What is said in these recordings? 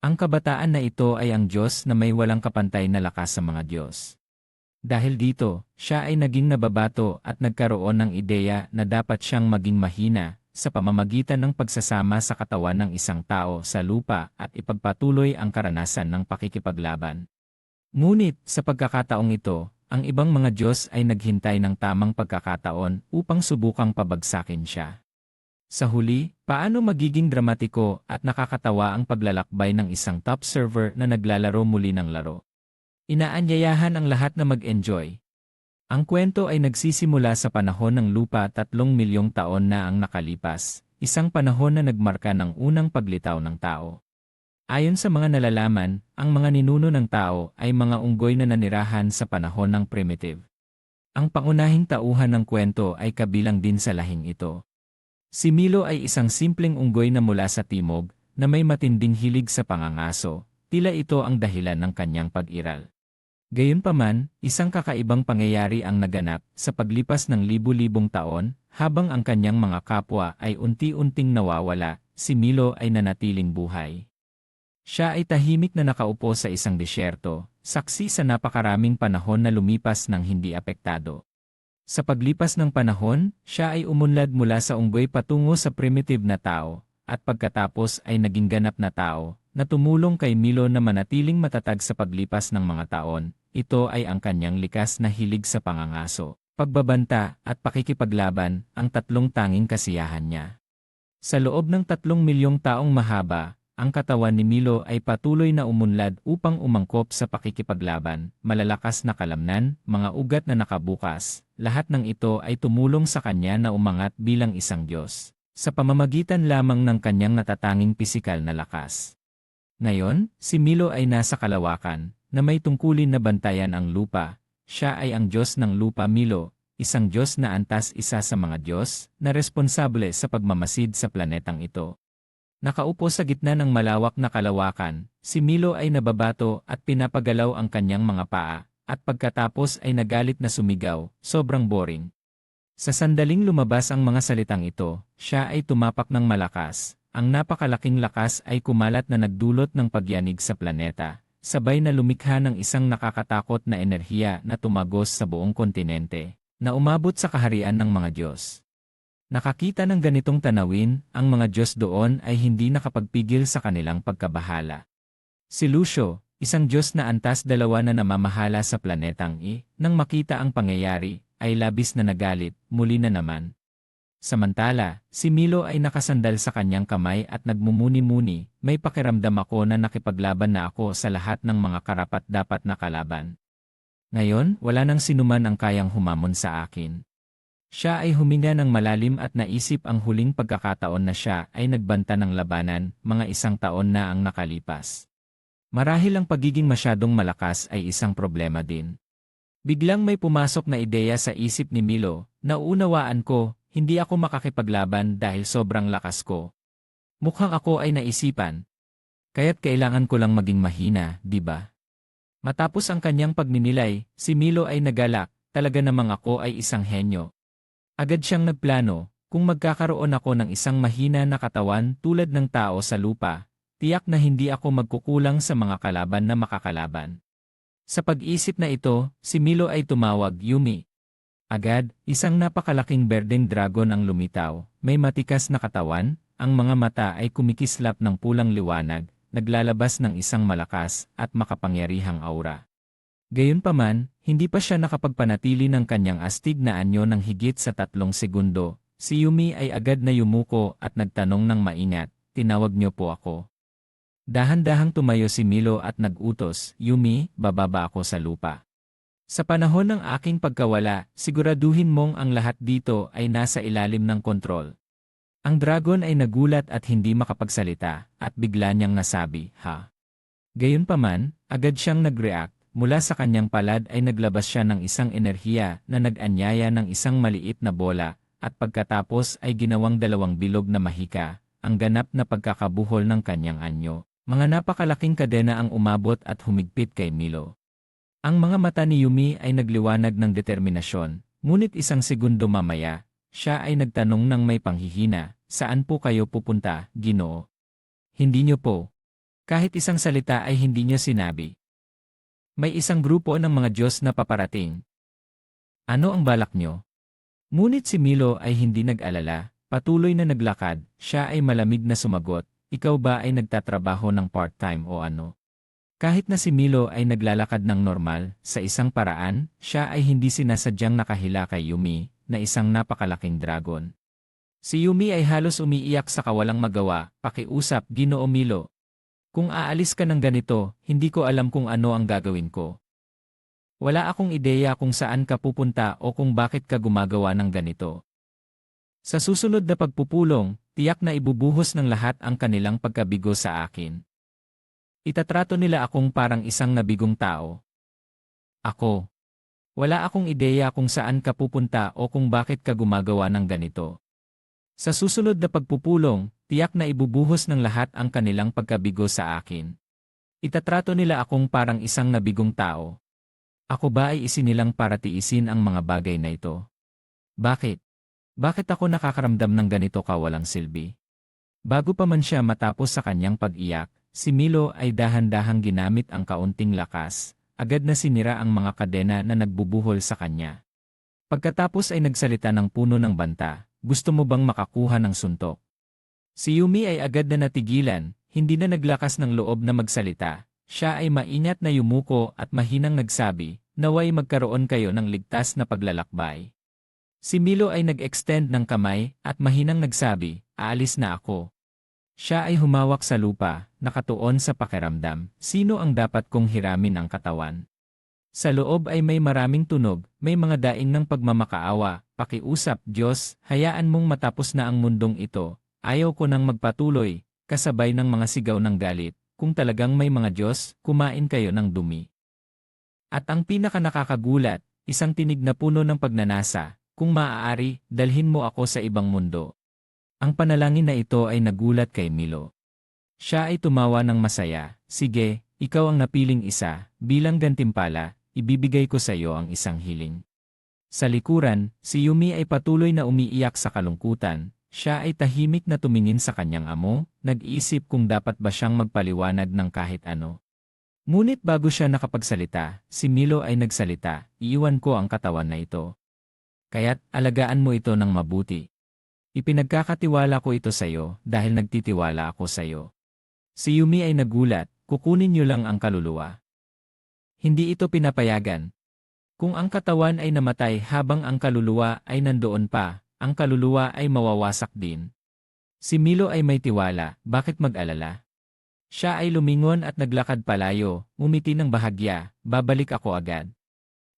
Ang kabataan na ito ay ang Diyos na may walang kapantay na lakas sa mga Diyos. Dahil dito, siya ay naging nababato at nagkaroon ng ideya na dapat siyang maging mahina sa pamamagitan ng pagsasama sa katawan ng isang tao sa lupa at ipagpatuloy ang karanasan ng pakikipaglaban. Ngunit, sa pagkakataong ito, ang ibang mga Diyos ay naghintay ng tamang pagkakataon upang subukang pabagsakin siya. Sa huli, paano magiging dramatiko at nakakatawa ang paglalakbay ng isang top server na naglalaro muli ng laro? Inaanyayahan ang lahat na mag-enjoy. Ang kwento ay nagsisimula sa panahon ng lupa 3 milyong taon na ang nakalipas, isang panahon na nagmarka ng unang paglitaw ng tao. Ayon sa mga nalalaman, ang mga ninuno ng tao ay mga unggoy na nanirahan sa panahon ng primitive. Ang pangunahing tauhan ng kwento ay kabilang din sa lahing ito. Si Milo ay isang simpleng unggoy na mula sa timog, na may matinding hilig sa pangangaso, tila ito ang dahilan ng kanyang pag-iral. Gayunpaman, isang kakaibang pangyayari ang naganap sa paglipas ng libu-libong taon, habang ang kanyang mga kapwa ay unti-unting nawawala, si Milo ay nanatiling buhay. Siya ay tahimik na nakaupo sa isang disyerto, saksi sa napakaraming panahon na lumipas ng hindi apektado. Sa paglipas ng panahon, siya ay umunlad mula sa unggoy patungo sa primitive na tao, at pagkatapos ay naging ganap na tao, na tumulong kay Milo na manatiling matatag sa paglipas ng mga taon. Ito ay ang kanyang likas na hilig sa pangangaso, pagbabanta, at pakikipaglaban, ang tatlong tanging kasiyahan niya. Sa loob ng 3 milyong taong mahaba, ang katawan ni Milo ay patuloy na umunlad upang umangkop sa pakikipaglaban, malalakas na kalamnan, mga ugat na nakabukas, lahat ng ito ay tumulong sa kanya na umangat bilang isang Diyos, sa pamamagitan lamang ng kanyang natatanging pisikal na lakas. Ngayon, si Milo ay nasa kalawakan, na may tungkulin na bantayan ang lupa. Siya ay ang Diyos ng lupa Milo, isang Diyos na antas isa sa mga Diyos, na responsable sa pagmamasid sa planetang ito. Nakaupo sa gitna ng malawak na kalawakan, si Milo ay nababato at pinapagalaw ang kanyang mga paa, at pagkatapos ay nagalit na sumigaw, sobrang boring. Sa sandaling lumabas ang mga salitang ito, siya ay tumapak ng malakas. Ang napakalaking lakas ay kumalat na nagdulot ng pagyanig sa planeta, sabay na lumikha ng isang nakakatakot na enerhiya na tumagos sa buong kontinente, na umabot sa kaharian ng mga Diyos. Nakakita ng ganitong tanawin, ang mga Diyos doon ay hindi nakapagpigil sa kanilang pagkabahala. Si Lucio, isang Diyos na antas dalawa na namamahala sa planetang nang makita ang pangyayari, ay labis na nagalit, muli na naman. Samantala, si Milo ay nakasandal sa kanyang kamay at nagmumuni-muni, may pakiramdam ako na nakipaglaban na ako sa lahat ng mga karapat-dapat na kalaban. Ngayon, wala nang sinuman ang kayang humamon sa akin. Siya ay huminga ng malalim at naisip ang huling pagkakataon na siya ay nagbanta ng labanan, mga 1 taon na ang nakalipas. Marahil ang pagiging masyadong malakas ay isang problema din. Biglang may pumasok na ideya sa isip ni Milo, nauunawaan ko, hindi ako makakipaglaban dahil sobrang lakas ko. Mukhang ako ay naisipan. Kaya't kailangan ko lang maging mahina, di ba? Matapos ang kanyang pagninilay, si Milo ay nagalak, talaga namang ako ay isang henyo. Agad siyang nagplano, kung magkakaroon ako ng isang mahina na katawan tulad ng tao sa lupa, tiyak na hindi ako magkukulang sa mga kalaban na makakalaban. Sa pag-isip na ito, si Milo ay tumawag, Yumi. Agad, isang napakalaking berdeng dragon ang lumitaw, may matikas na katawan, ang mga mata ay kumikislap ng pulang liwanag, naglalabas ng isang malakas at makapangyarihang aura. Gayunpaman, hindi pa siya nakapagpanatili ng kanyang astig na anyo ng higit sa 3 segundo. Si Yumi ay agad na yumuko at nagtanong ng maingat, tinawag niyo po ako. Dahan-dahang tumayo si Milo at nag-utos, Yumi, bababa ako sa lupa. Sa panahon ng aking pagkawala, siguraduhin mong ang lahat dito ay nasa ilalim ng kontrol. Ang dragon ay nagulat at hindi makapagsalita, at bigla niyang nasabi, ha? Gayunpaman, agad siyang nag-react. Mula sa kanyang palad ay naglabas siya ng isang enerhiya na nag-anyaya ng isang maliit na bola, at pagkatapos ay ginawang 2 bilog na mahika, ang ganap na pagkakabuhol ng kanyang anyo. Mga napakalaking kadena ang umabot at humigpit kay Milo. Ang mga mata ni Yumi ay nagliwanag ng determinasyon, ngunit 1 segundo mamaya, siya ay nagtanong ng may panghihina, saan po kayo pupunta, Ginoo? Hindi niyo po Kahit isang salita ay hindi niya sinabi. May isang grupo ng mga Diyos na paparating. Ano ang balak niyo? Ngunit si Milo ay hindi nag-alala, patuloy na naglakad, siya ay malamig na sumagot, ikaw ba ay nagtatrabaho ng part-time o ano? Kahit na si Milo ay naglalakad ng normal, sa isang paraan, siya ay hindi sinasadyang nakahila kay Yumi, na isang napakalaking dragon. Si Yumi ay halos umiiyak sa kawalang magawa, pakiusap, Ginoo Milo. Kung aalis ka ng ganito, hindi ko alam kung ano ang gagawin ko. Wala akong ideya kung saan ka pupunta o kung bakit ka gumagawa ng ganito. Sa susunod na pagpupulong, tiyak na ibubuhos ng lahat ang kanilang pagkabigo sa akin. Itatrato nila akong parang isang nabigong tao. Ako. Wala akong ideya kung saan ka pupunta o kung bakit ka gumagawa ng ganito. Sa susunod na pagpupulong, tiyak na ibubuhos ng lahat ang kanilang pagkabigo sa akin. Itatrato nila akong parang isang nabigong tao. Ako ba ay isinilang para tiisin ang mga bagay na ito? Bakit? Bakit ako nakakaramdam ng ganito kawalang silbi? Bago pa man siya matapos sa kanyang pag-iyak, si Milo ay dahan-dahang ginamit ang kaunting lakas, agad na sinira ang mga kadena na nagbubuhol sa kanya. Pagkatapos ay nagsalita ng puno ng banta, gusto mo bang makakuha ng suntok? Si Yumi ay agad na natigilan, hindi na naglakas ng loob na magsalita. Siya ay maingat na yumuko at mahinang nagsabi, naway magkaroon kayo ng ligtas na paglalakbay. Si Milo ay nag-extend ng kamay at mahinang nagsabi, aalis na ako. Siya ay humawak sa lupa, nakatuon sa pakiramdam, sino ang dapat kong hiramin ang katawan? Sa loob ay may maraming tunog, may mga daing ng pagmamakaawa, pakiusap, Diyos, hayaan mong matapos na ang mundong ito, ayaw ko nang magpatuloy, kasabay ng mga sigaw ng galit, kung talagang may mga Diyos, kumain kayo ng dumi. At ang pinaka-nakakagulat, isang tinig na puno ng pagnanasa, kung maaari, dalhin mo ako sa ibang mundo. Ang panalangin na ito ay nagulat kay Milo. Siya ay tumawa ng masaya, sige, ikaw ang napiling isa, bilang gantimpala, ibibigay ko sa iyo ang isang hiling. Sa likuran, si Yumi ay patuloy na umiiyak sa kalungkutan, siya ay tahimik na tumingin sa kanyang amo, nag-iisip kung dapat ba siyang magpaliwanag ng kahit ano. Ngunit bago siya nakapagsalita, si Milo ay nagsalita, iiwan ko ang katawan na ito. Kaya't alagaan mo ito ng mabuti. Ipinagkakatiwala ko ito sa iyo dahil nagtitiwala ako sa iyo. Si Yumi ay nagulat, kukunin niyo lang ang kaluluwa. Hindi ito pinapayagan. Kung ang katawan ay namatay habang ang kaluluwa ay nandoon pa, ang kaluluwa ay mawawasak din. Si Milo ay may tiwala, bakit mag-alala? Siya ay lumingon at naglakad palayo, umiti ng bahagya, babalik ako agad.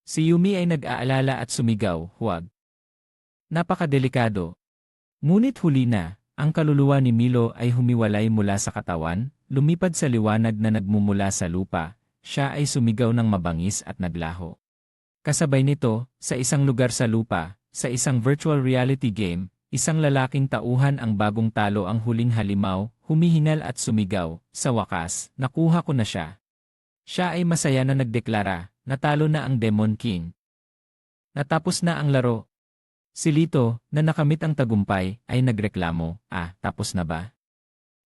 Si Yumi ay nag-aalala at sumigaw, huwag. Napakadelikado. Ngunit huli na, ang kaluluwa ni Milo ay humiwalay mula sa katawan, lumipad sa liwanag na nagmumula sa lupa, siya ay sumigaw ng mabangis at naglaho. Kasabay nito, sa isang lugar sa lupa, sa isang virtual reality game, isang lalaking tauhan ang bagong talo ang huling halimaw, humihingal at sumigaw, sa wakas, nakuha ko na siya. Siya ay masaya na nagdeklara, natalo na ang Demon King. Natapos na ang laro. Si Lito, na nakamit ang tagumpay, ay nagreklamo, tapos na ba?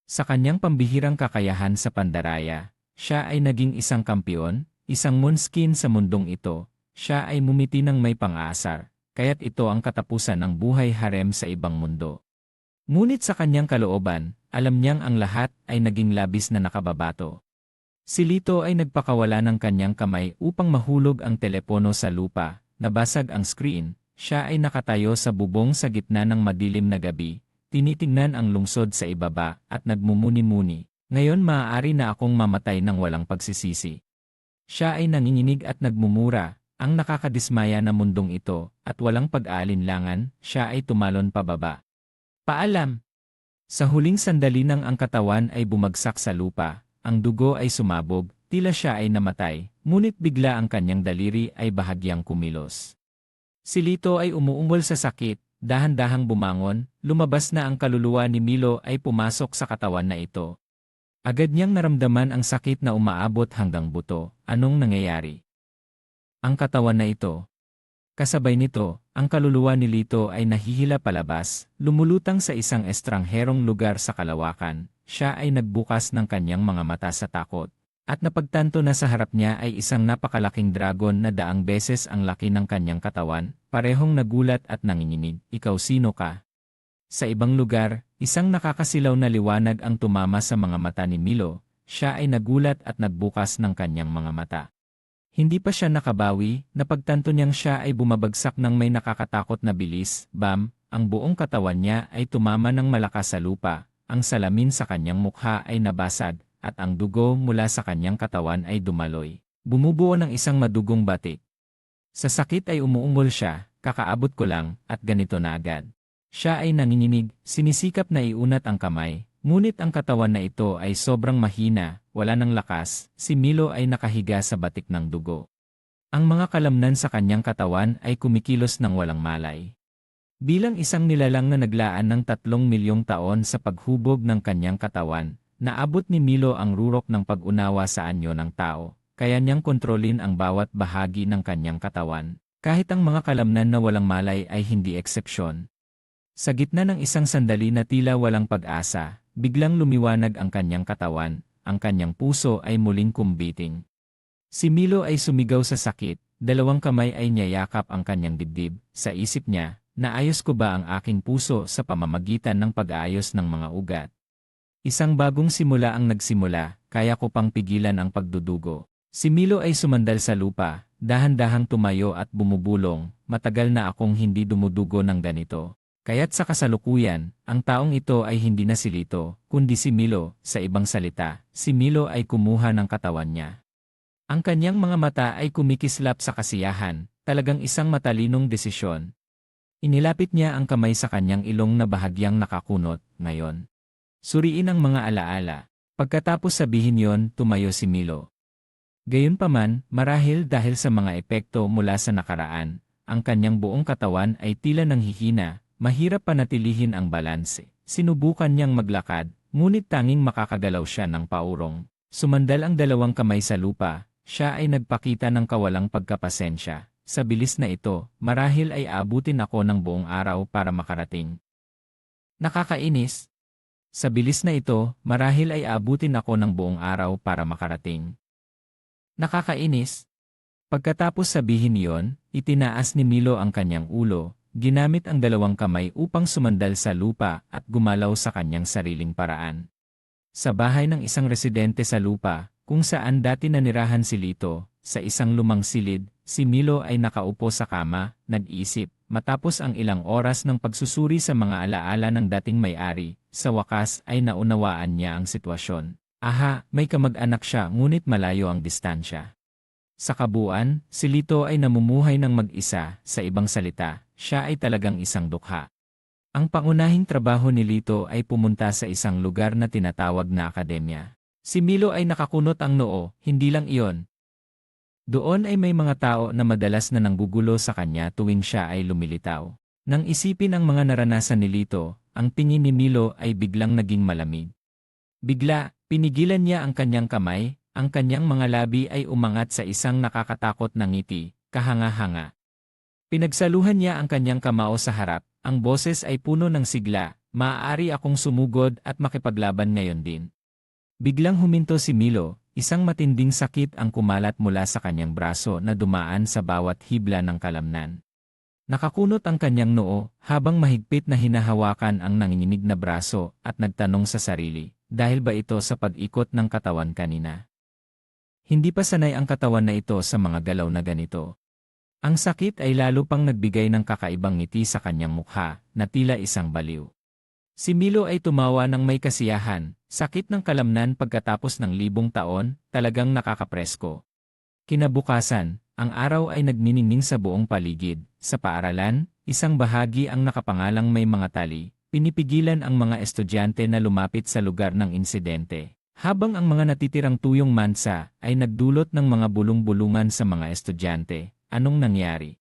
Sa kanyang pambihirang kakayahan sa pandaraya, siya ay naging isang kampiyon, isang Moonskin sa mundong ito, siya ay mumiti ng may pang-aasar, kaya't ito ang katapusan ng buhay harem sa ibang mundo. Ngunit sa kanyang kalooban, alam niyang ang lahat ay naging labis na nakababato. Si Lito ay nagpakawala ng kanyang kamay upang mahulog ang telepono sa lupa, nabasag ang screen, siya ay nakatayo sa bubong sa gitna ng madilim na gabi, tinitingnan ang lungsod sa ibaba at nagmumuni-muni. Ngayon maaari na akong mamatay ng walang pagsisisi. Siya ay nanginginig at nagmumura, ang nakakadismaya na mundong ito, at walang pag-aalinlangan, siya ay tumalon pababa. Paalam! Sa huling sandali nang ang katawan ay bumagsak sa lupa, ang dugo ay sumabog, tila siya ay namatay, ngunit bigla ang kanyang daliri ay bahagyang kumilos. Si Lito ay umuungol sa sakit, dahan-dahang bumangon, lumabas na ang kaluluwa ni Milo ay pumasok sa katawan na ito. Agad niyang naramdaman ang sakit na umaabot hanggang buto. Anong nangyayari? Ang katawan na ito. Kasabay nito, ang kaluluwa ni Lito ay nahihila palabas, lumulutang sa isang estrangherong lugar sa kalawakan. siya ay nagbukas ng kanyang mga mata sa takot. At napagtanto na sa harap niya ay isang napakalaking dragon na 100 beses ang laki ng kanyang katawan, parehong nagulat at nanginginig. Ikaw sino ka? Sa ibang lugar, isang nakakasilaw na liwanag ang tumama sa mga mata ni Milo. Siya ay nagulat at nagbukas ng kanyang mga mata. Hindi pa siya nakabawi, napagtanto niyang siya ay bumabagsak ng may nakakatakot na bilis. Bam! Ang buong katawan niya ay tumama ng malakas sa lupa, ang salamin sa kanyang mukha ay nabasag, at ang dugo mula sa kanyang katawan ay dumaloy. Bumubuo ng isang madugong batik. Sa sakit ay umuungol siya, kakaabot ko lang, at ganito na agad. Siya ay nanginginig, sinisikap na iunat ang kamay, ngunit ang katawan na ito ay sobrang mahina, wala ng lakas. Si Milo ay nakahiga sa batik ng dugo. Ang mga kalamnan sa kanyang katawan ay kumikilos ng walang malay. Bilang isang nilalang na naglaan ng 3 milyong taon sa paghubog ng kanyang katawan, naabot ni Milo ang rurok ng pag-unawa sa anyo ng tao, kaya niyang kontrolin ang bawat bahagi ng kanyang katawan, kahit ang mga kalamnan na walang malay ay hindi eksepsyon. Sa gitna ng isang sandali na tila walang pag-asa, biglang lumiwanag ang kanyang katawan, ang kanyang puso ay muling kumbiting. Si Milo ay sumigaw sa sakit, 2 kamay ay niyayakap ang kanyang dibdib, sa isip niya, naayos ko ba ang aking puso sa pamamagitan ng pag-aayos ng mga ugat? Isang bagong simula ang nagsimula, kaya ko pang pigilan ang pagdudugo. Si Milo ay sumandal sa lupa, dahan-dahang tumayo at bumubulong, matagal na akong hindi dumudugo ng ganito. Kaya't sa kasalukuyan, ang taong ito ay hindi na si Lito, kundi si Milo. Sa ibang salita, si Milo ay kumuha ng katawan niya. Ang kanyang mga mata ay kumikislap sa kasiyahan, talagang isang matalinong desisyon. Inilapit niya ang kamay sa kanyang ilong na bahagyang nakakunot. Ngayon, suriin ang mga alaala. Pagkatapos sabihin yon, tumayo si Milo. Gayunpaman, marahil dahil sa mga epekto mula sa nakaraan, ang kanyang buong katawan ay tila nanghihina, mahirap panatilihin ang balanse. Sinubukan niyang maglakad, ngunit tanging makakagalaw siya ng paurong. Sumandal ang 2 kamay sa lupa, siya ay nagpakita ng kawalang pagkapasensya. Sa bilis na ito, marahil ay aabutin ako ng buong araw para makarating. Nakakainis. Sa bilis na ito, marahil ay aabutin ako ng buong araw para makarating. Nakakainis. Pagkatapos sabihin iyon, itinaas ni Milo ang kanyang ulo, ginamit ang 2 kamay upang sumandal sa lupa at gumalaw sa kanyang sariling paraan. Sa bahay ng isang residente sa lupa, kung saan dati nanirahan si Lito, sa isang lumang silid, si Milo ay nakaupo sa kama, nag-isip, matapos ang ilang oras ng pagsusuri sa mga alaala ng dating may-ari, sa wakas ay naunawaan niya ang sitwasyon. Aha, may kamag-anak siya ngunit malayo ang distansya. Sa kabuuan, si Lito ay namumuhay ng mag-isa, sa ibang salita, siya ay talagang isang dukha. Ang pangunahing trabaho ni Lito ay pumunta sa isang lugar na tinatawag na akademya. Si Milo ay nakakunot ang noo, hindi lang iyon. Doon ay may mga tao na madalas na nanggugulo sa kanya tuwing siya ay lumilitaw. Nang isipin ang mga naranasan ni Lito, ang tingin ni Milo ay biglang naging malamig. Bigla, pinigilan niya ang kanyang kamay, ang kanyang mga labi ay umangat sa isang nakakatakot na ngiti, kahanga-hanga. Pinagsaluhan niya ang kanyang kamao sa harap, ang boses ay puno ng sigla, maaari akong sumugod at makipaglaban ngayon din. Biglang huminto si Milo, isang matinding sakit ang kumalat mula sa kanyang braso na dumaan sa bawat hibla ng kalamnan. Nakakunot ang kanyang noo habang mahigpit na hinahawakan ang nanginginig na braso at nagtanong sa sarili, dahil ba ito sa pag-ikot ng katawan kanina? Hindi pa sanay ang katawan na ito sa mga galaw na ganito. Ang sakit ay lalo pang nagbigay ng kakaibang ngiti sa kanyang mukha na tila isang baliw. Si Milo ay tumawa ng may kasiyahan, sakit ng kalamnan pagkatapos ng 1,000 taon, talagang nakakapresko. Kinabukasan, ang araw ay nagniningning sa buong paligid. Sa paaralan, isang bahagi ang nakapangalang may mga tali, pinipigilan ang mga estudyante na lumapit sa lugar ng insidente. Habang ang mga natitirang tuyong mansa ay nagdulot ng mga bulong-bulungan sa mga estudyante, anong nangyari?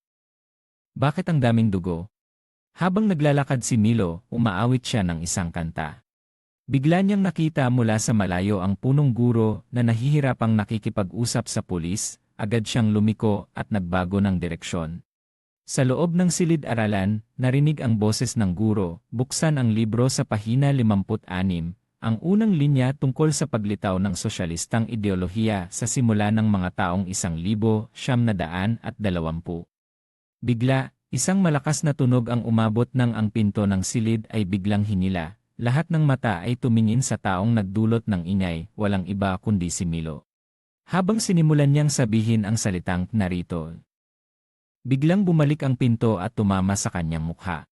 Bakit ang daming dugo? Habang naglalakad si Milo, umaawit siya ng isang kanta. Bigla niyang nakita mula sa malayo ang punong guro na nahihirapang nakikipag-usap sa pulis, agad siyang lumiko at nagbago ng direksyon. Sa loob ng silid-aralan, narinig ang boses ng guro, buksan ang libro sa pahina 56, ang unang linya tungkol sa paglitaw ng sosyalistang ideolohiya sa simula ng mga taong 1920. Bigla, isang malakas na tunog ang umabot nang ang pinto ng silid ay biglang hinila. Lahat ng mata ay tumingin sa taong nagdulot ng ingay, walang iba kundi si Milo. Habang sinimulan niyang sabihin ang salitang narito, biglang bumalik ang pinto at tumama sa kanyang mukha.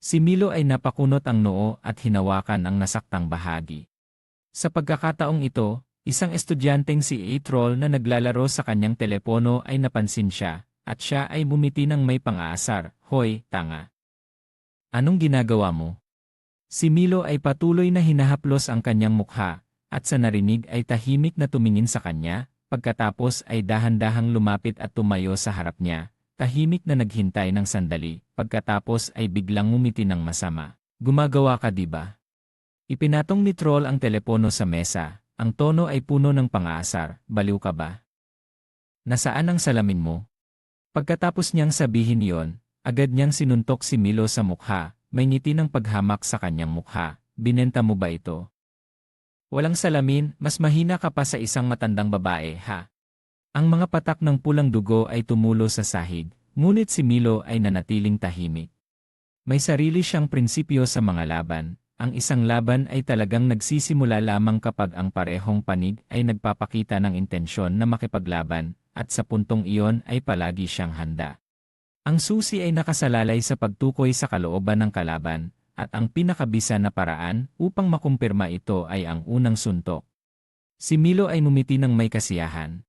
Si Milo ay napakunot ang noo at hinawakan ang nasaktang bahagi. Sa pagkakataong ito, isang estudyanteng si Atrol na naglalaro sa kanyang telepono ay napansin siya, at siya ay bumiti ng may pang-aasar, "Hoy, tanga! Anong ginagawa mo?" Si Milo ay patuloy na hinahaplos ang kanyang mukha, at sa narinig ay tahimik na tumingin sa kanya, pagkatapos ay dahan-dahang lumapit at tumayo sa harap niya. Tahimik na naghintay ng sandali, pagkatapos ay biglang ngumiti ng masama. "Gumagawa ka, di ba?" Ipinatong ni Troll ang telepono sa mesa. Ang tono ay puno ng pang-aasar. "Baliw ka ba? Nasaan ang salamin mo?" Pagkatapos niyang sabihin iyon, agad niyang sinuntok si Milo sa mukha. May ngiti ng paghamak sa kanyang mukha. "Binenta mo ba ito? Walang salamin, mas mahina ka pa sa isang matandang babae, ha?" Ang mga patak ng pulang dugo ay tumulo sa sahig, ngunit si Milo ay nanatiling tahimik. May sarili siyang prinsipyo sa mga laban. Ang isang laban ay talagang nagsisimula lamang kapag ang parehong panig ay nagpapakita ng intensyon na makipaglaban, at sa puntong iyon ay palagi siyang handa. Ang susi ay nakasalalay sa pagtukoy sa kalooban ng kalaban, at ang pinakabisa na paraan upang makumpirma ito ay ang unang suntok. Si Milo ay ngumiti ng may kasiyahan.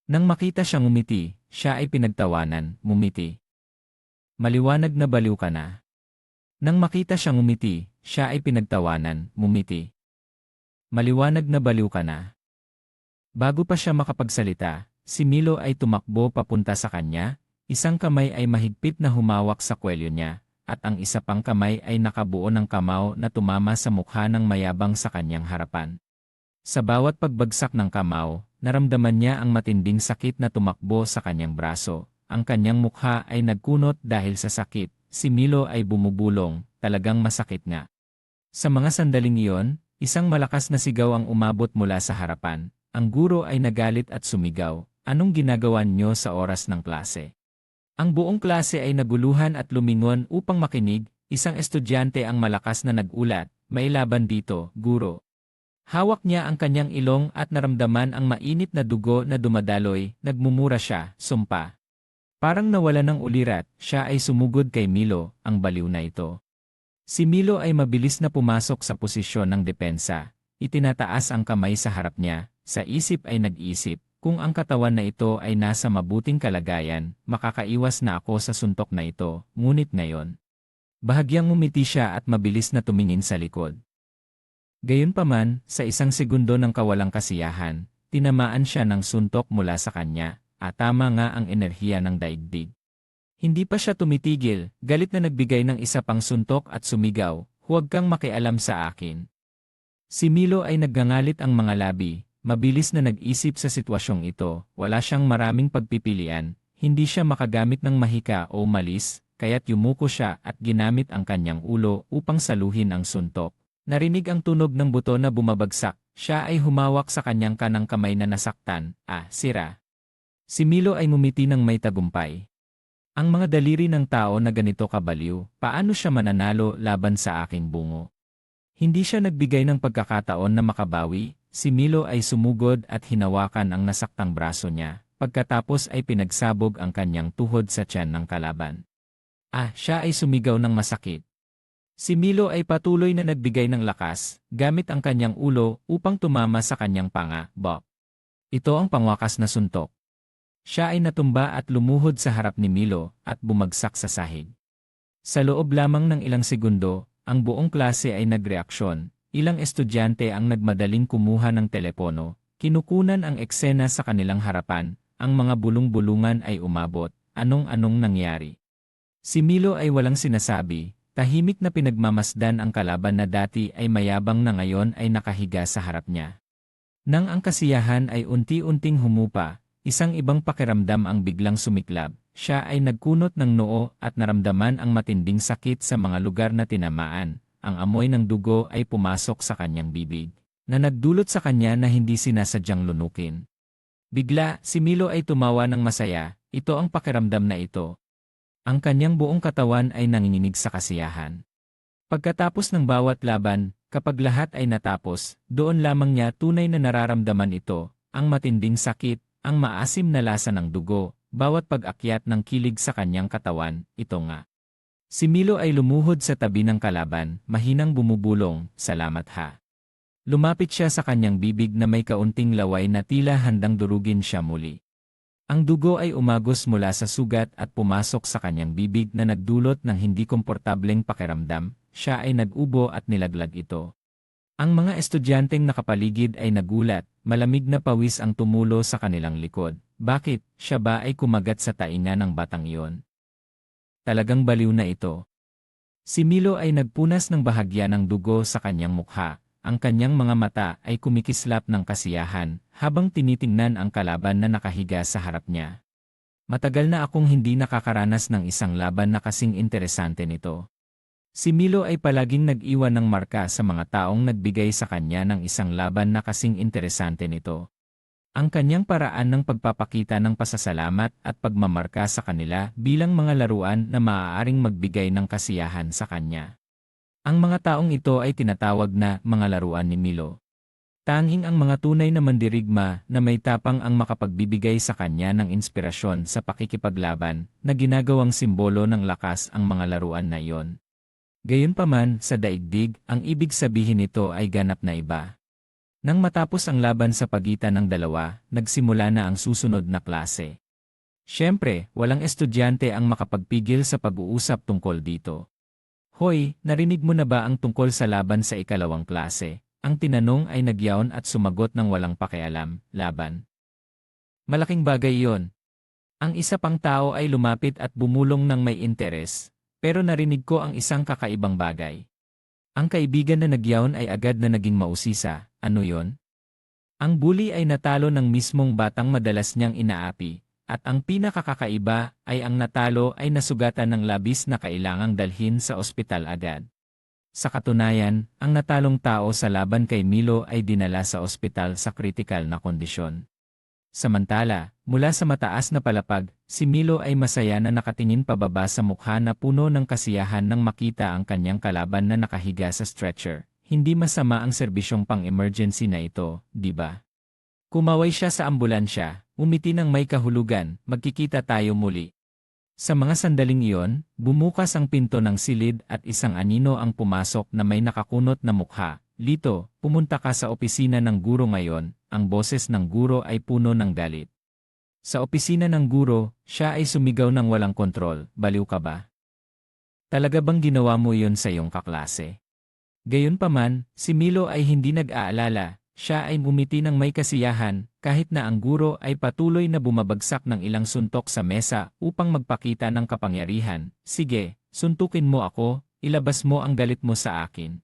Nang makita siyang ngumiti, siya ay pinagtawanan, "Ngumiti? Maliwanag na baliw ka na." Nang makita siyang ngumiti, siya ay pinagtawanan, "Ngumiti? Maliwanag na baliw ka na." Bago pa siya makapagsalita, si Milo ay tumakbo papunta sa kanya, isang kamay ay mahigpit na humawak sa kwelyo niya, at ang isa pang kamay ay nakabuo ng kamao na tumama sa mukha ng mayabang sa kanyang harapan. Sa bawat pagbagsak ng kamao, naramdaman niya ang matinding sakit na tumakbo sa kanyang braso. Ang kanyang mukha ay nagkunot dahil sa sakit. Si Milo ay bumubulong, talagang masakit nga. Sa mga sandaling iyon, isang malakas na sigaw ang umabot mula sa harapan. Ang guro ay nagalit at sumigaw, "Anong ginagawa niyo sa oras ng klase?" Ang buong klase ay naguluhan at lumingon upang makinig. Isang estudyante ang malakas na nag-ulat, "May laban dito, guro." Hawak niya ang kanyang ilong at naramdaman ang mainit na dugo na dumadaloy, nagmumura siya, "Sumpa." Parang nawala ng ulirat, siya ay sumugod kay Milo, ang baliw na ito. Si Milo ay mabilis na pumasok sa posisyon ng depensa. Itinataas ang kamay sa harap niya, sa isip ay nag-isip, kung ang katawan na ito ay nasa mabuting kalagayan, makakaiwas na ako sa suntok na ito, ngunit ngayon. Bahagyang ngumiti siya at mabilis na tumingin sa likod. Gayunpaman, sa isang segundo ng kawalang kasiyahan, tinamaan siya ng suntok mula sa kanya, at tama nga ang enerhiya ng daigdig. Hindi pa siya tumitigil, galit na nagbigay ng isa pang suntok at sumigaw, "Huwag kang makialam sa akin." Si Milo ay naggangalit ang mga labi, mabilis na nag-isip sa sitwasyong ito, wala siyang maraming pagpipilian, hindi siya makagamit ng mahika o malis, kaya't yumuko siya at ginamit ang kanyang ulo upang saluhin ang suntok. Narinig ang tunog ng buto na bumabagsak, siya ay humawak sa kanyang kanang kamay na nasaktan, sira. Si Milo ay ngumiti ng may tagumpay. Ang mga daliri ng tao na ganito kabaliw, paano siya mananalo laban sa aking bungo? Hindi siya nagbigay ng pagkakataon na makabawi, si Milo ay sumugod at hinawakan ang nasaktang braso niya, pagkatapos ay pinagsabog ang kanyang tuhod sa tiyan ng kalaban. Siya ay sumigaw ng masakit. Si Milo ay patuloy na nagbigay ng lakas, gamit ang kanyang ulo upang tumama sa kanyang panga, bop. Ito ang pangwakas na suntok. Siya ay natumba at lumuhod sa harap ni Milo at bumagsak sa sahig. Sa loob lamang ng ilang segundo, ang buong klase ay nagreaksyon. Ilang estudyante ang nagmadaling kumuha ng telepono, kinukunan ang eksena sa kanilang harapan, ang mga bulong-bulungan ay umabot, anong-anong nangyari. Si Milo ay walang sinasabi. Tahimik na pinagmamasdan ang kalaban na dati ay mayabang na ngayon ay nakahiga sa harap niya. Nang ang kasiyahan ay unti-unting humupa, isang ibang pakiramdam ang biglang sumiklab. Siya ay nagkunot ng noo at naramdaman ang matinding sakit sa mga lugar na tinamaan. ang amoy ng dugo ay pumasok sa kanyang bibig, na nagdulot sa kanya na hindi sinasadyang lunukin. Bigla, si Milo ay tumawa ng masaya, ito ang pakiramdam na ito. Ang kanyang buong katawan ay nanginginig sa kasiyahan. Pagkatapos ng bawat laban, kapag lahat ay natapos, doon lamang niya tunay na nararamdaman ito, ang matinding sakit, ang maasim na lasa ng dugo, bawat pag-akyat ng kilig sa kanyang katawan, ito nga. Si Milo ay lumuhod sa tabi ng kalaban, mahinang bumubulong, "Salamat ha." Lumapit siya sa kanyang bibig na may kaunting laway na tila handang durugin siya muli. Ang dugo ay umagos mula sa sugat at pumasok sa kanyang bibig na nagdulot ng hindi komportableng pakiramdam, siya ay nag-ubo at nilaglag ito. Ang mga estudyanteng nakapaligid ay nagulat, malamig na pawis ang tumulo sa kanilang likod. Bakit, siya ba ay kumagat sa tainga ng batang iyon? Talagang baliw na ito. Si Milo ay nagpunas ng bahagya ng dugo sa kanyang mukha. Ang kanyang mga mata ay kumikislap ng kasiyahan habang tinitingnan ang kalaban na nakahiga sa harap niya. Matagal na akong hindi nakakaranas ng isang laban na kasing interesante nito. Si Milo ay palaging nag-iwan ng marka sa mga taong nagbigay sa kanya ng isang laban na kasing interesante nito. Ang kanyang paraan ng pagpapakita ng pasasalamat at pagmamarka sa kanila bilang mga laruan na maaaring magbigay ng kasiyahan sa kanya. Ang mga taong ito ay tinatawag na mga laruan ni Milo. Tanging ang mga tunay na mandirigma na may tapang ang makapagbibigay sa kanya ng inspirasyon sa pakikipaglaban na ginagawang simbolo ng lakas ang mga laruan na iyon. Gayunpaman, sa daigdig, ang ibig sabihin nito ay ganap na iba. Nang matapos ang laban sa pagitan ng dalawa, nagsimula na ang susunod na klase. Siyempre, walang estudyante ang makapagpigil sa pag-uusap tungkol dito. "Hoy, narinig mo na ba ang tungkol sa laban sa ikalawang klase?" Ang tinanong ay nagyaon at sumagot ng walang pakialam, "Laban." Malaking bagay iyon. Ang isa pang tao ay lumapit at bumulong ng may interes, pero narinig ko ang isang kakaibang bagay. Ang kaibigan na nagyaon ay agad na naging mausisa, "Ano yon?" Ang bully ay natalo ng mismong batang madalas niyang inaapi. At ang pinakakakaiba ay ang natalo ay nasugatan ng labis na kailangang dalhin sa ospital agad. Sa katunayan, ang natalong tao sa laban kay Milo ay dinala sa ospital sa kritikal na kondisyon. Samantala, mula sa mataas na palapag, si Milo ay masaya na nakatingin pababa sa mukha na puno ng kasiyahan nang makita ang kanyang kalaban na nakahiga sa stretcher. Hindi masama ang serbisyong pang-emergency na ito, di ba? Kumaway siya sa ambulansya, umiti ng may kahulugan, "Magkikita tayo muli." Sa mga sandaling iyon, bumukas ang pinto ng silid at isang anino ang pumasok na may nakakunot na mukha. "Lito, pumunta ka sa opisina ng guro ngayon." Ang boses ng guro ay puno ng galit. Sa opisina ng guro, siya ay sumigaw ng walang kontrol, "Baliw ka ba? Talaga bang ginawa mo iyon sa iyong kaklase?" Gayunpaman, si Milo ay hindi nag-aalala. Siya ay umiti ng may kasiyahan, kahit na ang guro ay patuloy na bumabagsak ng ilang suntok sa mesa upang magpakita ng kapangyarihan. "Sige, suntukin mo ako, ilabas mo ang galit mo sa akin."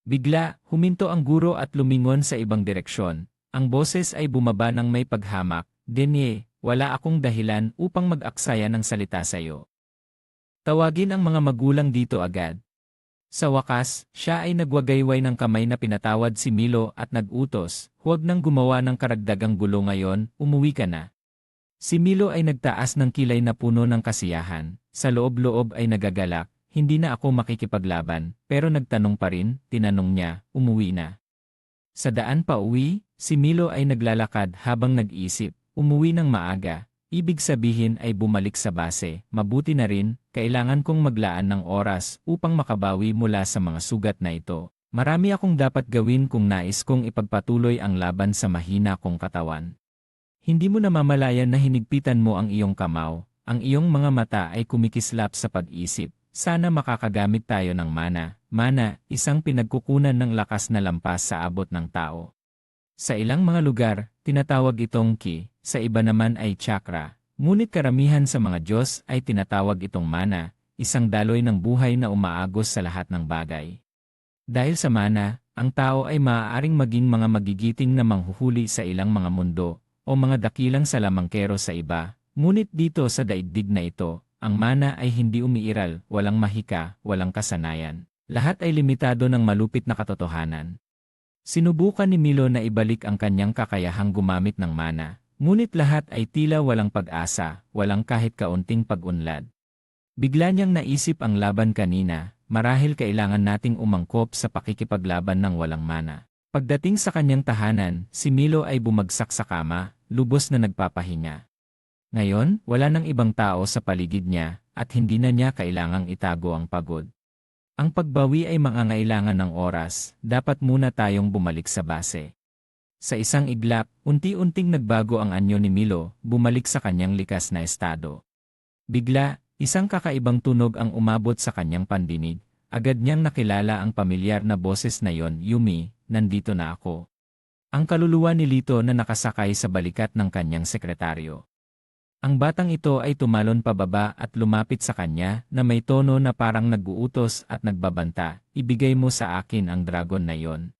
Bigla, huminto ang guro at lumingon sa ibang direksyon. Ang boses ay bumaba ng may paghamak, "Denye, wala akong dahilan upang mag-aksaya ng salita sa iyo. Tawagin ang mga magulang dito agad." Sa wakas, siya ay nagwagayway ng kamay na pinatawad si Milo at nag-utos, "Huwag nang gumawa ng karagdagang gulo ngayon, umuwi ka na." Si Milo ay nagtaas ng kilay na puno ng kasiyahan, sa loob-loob ay nagagalak, "Hindi na ako makikipaglaban," pero nagtanong pa rin, tinanong niya, "Umuwi na?" Sa daan pa uwi, si Milo ay naglalakad habang nag-iisip, umuwi ng maaga. Ibig sabihin ay bumalik sa base, mabuti na rin, kailangan kong maglaan ng oras upang makabawi mula sa mga sugat na ito. Marami akong dapat gawin kung nais kong ipagpatuloy ang laban sa mahina kong katawan. Hindi mo namamalayan na hinigpitan mo ang iyong kamao, ang iyong mga mata ay kumikislap sa pag-isip. Sana makakagamit tayo ng mana. Mana, isang pinagkukunan ng lakas na lampas sa abot ng tao. Sa ilang mga lugar, tinatawag itong ki, sa iba naman ay chakra. Ngunit karamihan sa mga Diyos ay tinatawag itong mana, isang daloy ng buhay na umaagos sa lahat ng bagay. Dahil sa mana, ang tao ay maaaring maging mga magigiting na manghuhuli sa ilang mga mundo, o mga dakilang salamangkero sa iba. Ngunit dito sa daigdig na ito, ang mana ay hindi umiiral, walang mahika, walang kasanayan. Lahat ay limitado ng malupit na katotohanan. Sinubukan ni Milo na ibalik ang kanyang kakayahang gumamit ng mana, ngunit lahat ay tila walang pag-asa, walang kahit kaunting pag-unlad. Bigla niyang naisip ang laban kanina, marahil kailangan nating umangkop sa pakikipaglaban ng walang mana. Pagdating sa kanyang tahanan, si Milo ay bumagsak sa kama, lubos na nagpapahinga. Ngayon, wala nang ibang tao sa paligid niya, at hindi na niya kailangang itago ang pagod. Ang pagbawi ay mangangailangan ng oras, dapat muna tayong bumalik sa base. Sa isang iglap, unti-unting nagbago ang anyo ni Milo, bumalik sa kanyang likas na estado. Bigla, isang kakaibang tunog ang umabot sa kanyang pandinig, agad niyang nakilala ang pamilyar na boses na yon. Yumi, nandito na ako. Ang kaluluwa ni Lito na nakasakay sa balikat ng kanyang sekretaryo. Ang batang ito ay tumalon pababa at lumapit sa kanya na may tono na parang nag-uutos at nagbabanta, ibigay mo sa akin ang dragon na iyon.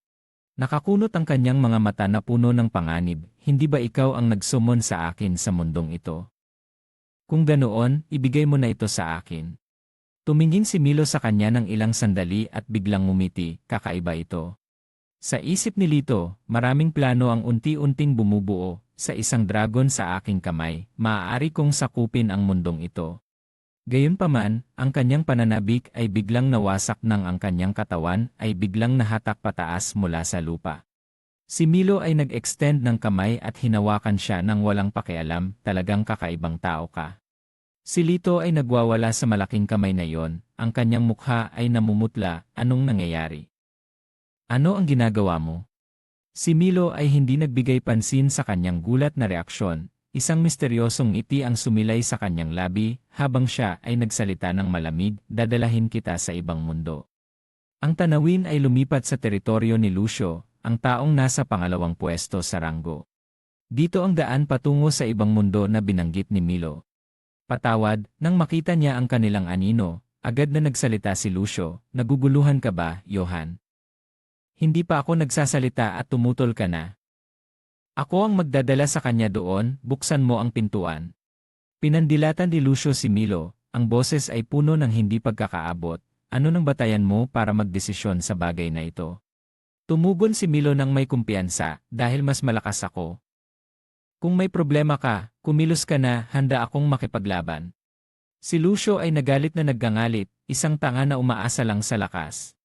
Nakakunot ang kanyang mga mata na puno ng panganib, hindi ba ikaw ang nagsumon sa akin sa mundong ito? Kung ganoon, ibigay mo na ito sa akin. Tumingin si Milo sa kanya ng ilang sandali at biglang ngumiti, kakaiba ito. Sa isip ni Lito, maraming plano ang unti-unting bumubuo. Sa isang dragon sa aking kamay, maaari kong sakupin ang mundong ito. Gayunpaman, ang kanyang pananabik ay biglang nawasak nang ang kanyang katawan ay biglang nahatak pataas mula sa lupa. Si Milo ay nag-extend ng kamay at hinawakan siya ng walang pakialam, talagang kakaibang tao ka. Si Lito ay nagwawala sa malaking kamay na iyon, ang kanyang mukha ay namumutla, anong nangyayari? Ano ang ginagawa mo? Si Milo ay hindi nagbigay pansin sa kanyang gulat na reaksyon, isang misteryosong ngiti ang sumilay sa kanyang labi habang siya ay nagsalita ng malamig, dadalahin kita sa ibang mundo. Ang tanawin ay lumipat sa teritoryo ni Lucio, ang taong nasa pangalawang pwesto sa ranggo. Dito ang daan patungo sa ibang mundo na binanggit ni Milo. Patawad, nang makita niya ang kanilang anino, agad na nagsalita si Lucio, naguguluhan ka ba, Johan? Hindi pa ako nagsasalita at tumutol ka na. Ako ang magdadala sa kanya doon, buksan mo ang pintuan. Pinandilatan ni Lucio si Milo, ang boses ay puno ng hindi pagkakaabot, ano nang batayan mo para magdesisyon sa bagay na ito? Tumugon si Milo ng may kumpiyansa, dahil mas malakas ako. Kung may problema ka, kumilos ka na, handa akong makipaglaban. Si Lucio ay nagalit na naggangalit, isang tanga na umaasa lang sa lakas.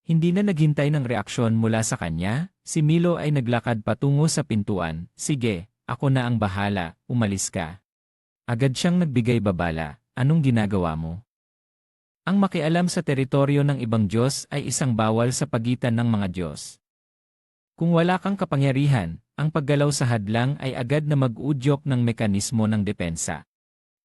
Hindi na naghintay ng reaksyon mula sa kanya, si Milo ay naglakad patungo sa pintuan, sige, ako na ang bahala, umalis ka. Agad siyang nagbigay babala, anong ginagawa mo? Ang makialam sa teritoryo ng ibang Diyos ay isang bawal sa pagitan ng mga Diyos. Kung wala kang kapangyarihan, ang paggalaw sa hadlang ay agad na mag-udyok ng mekanismo ng depensa.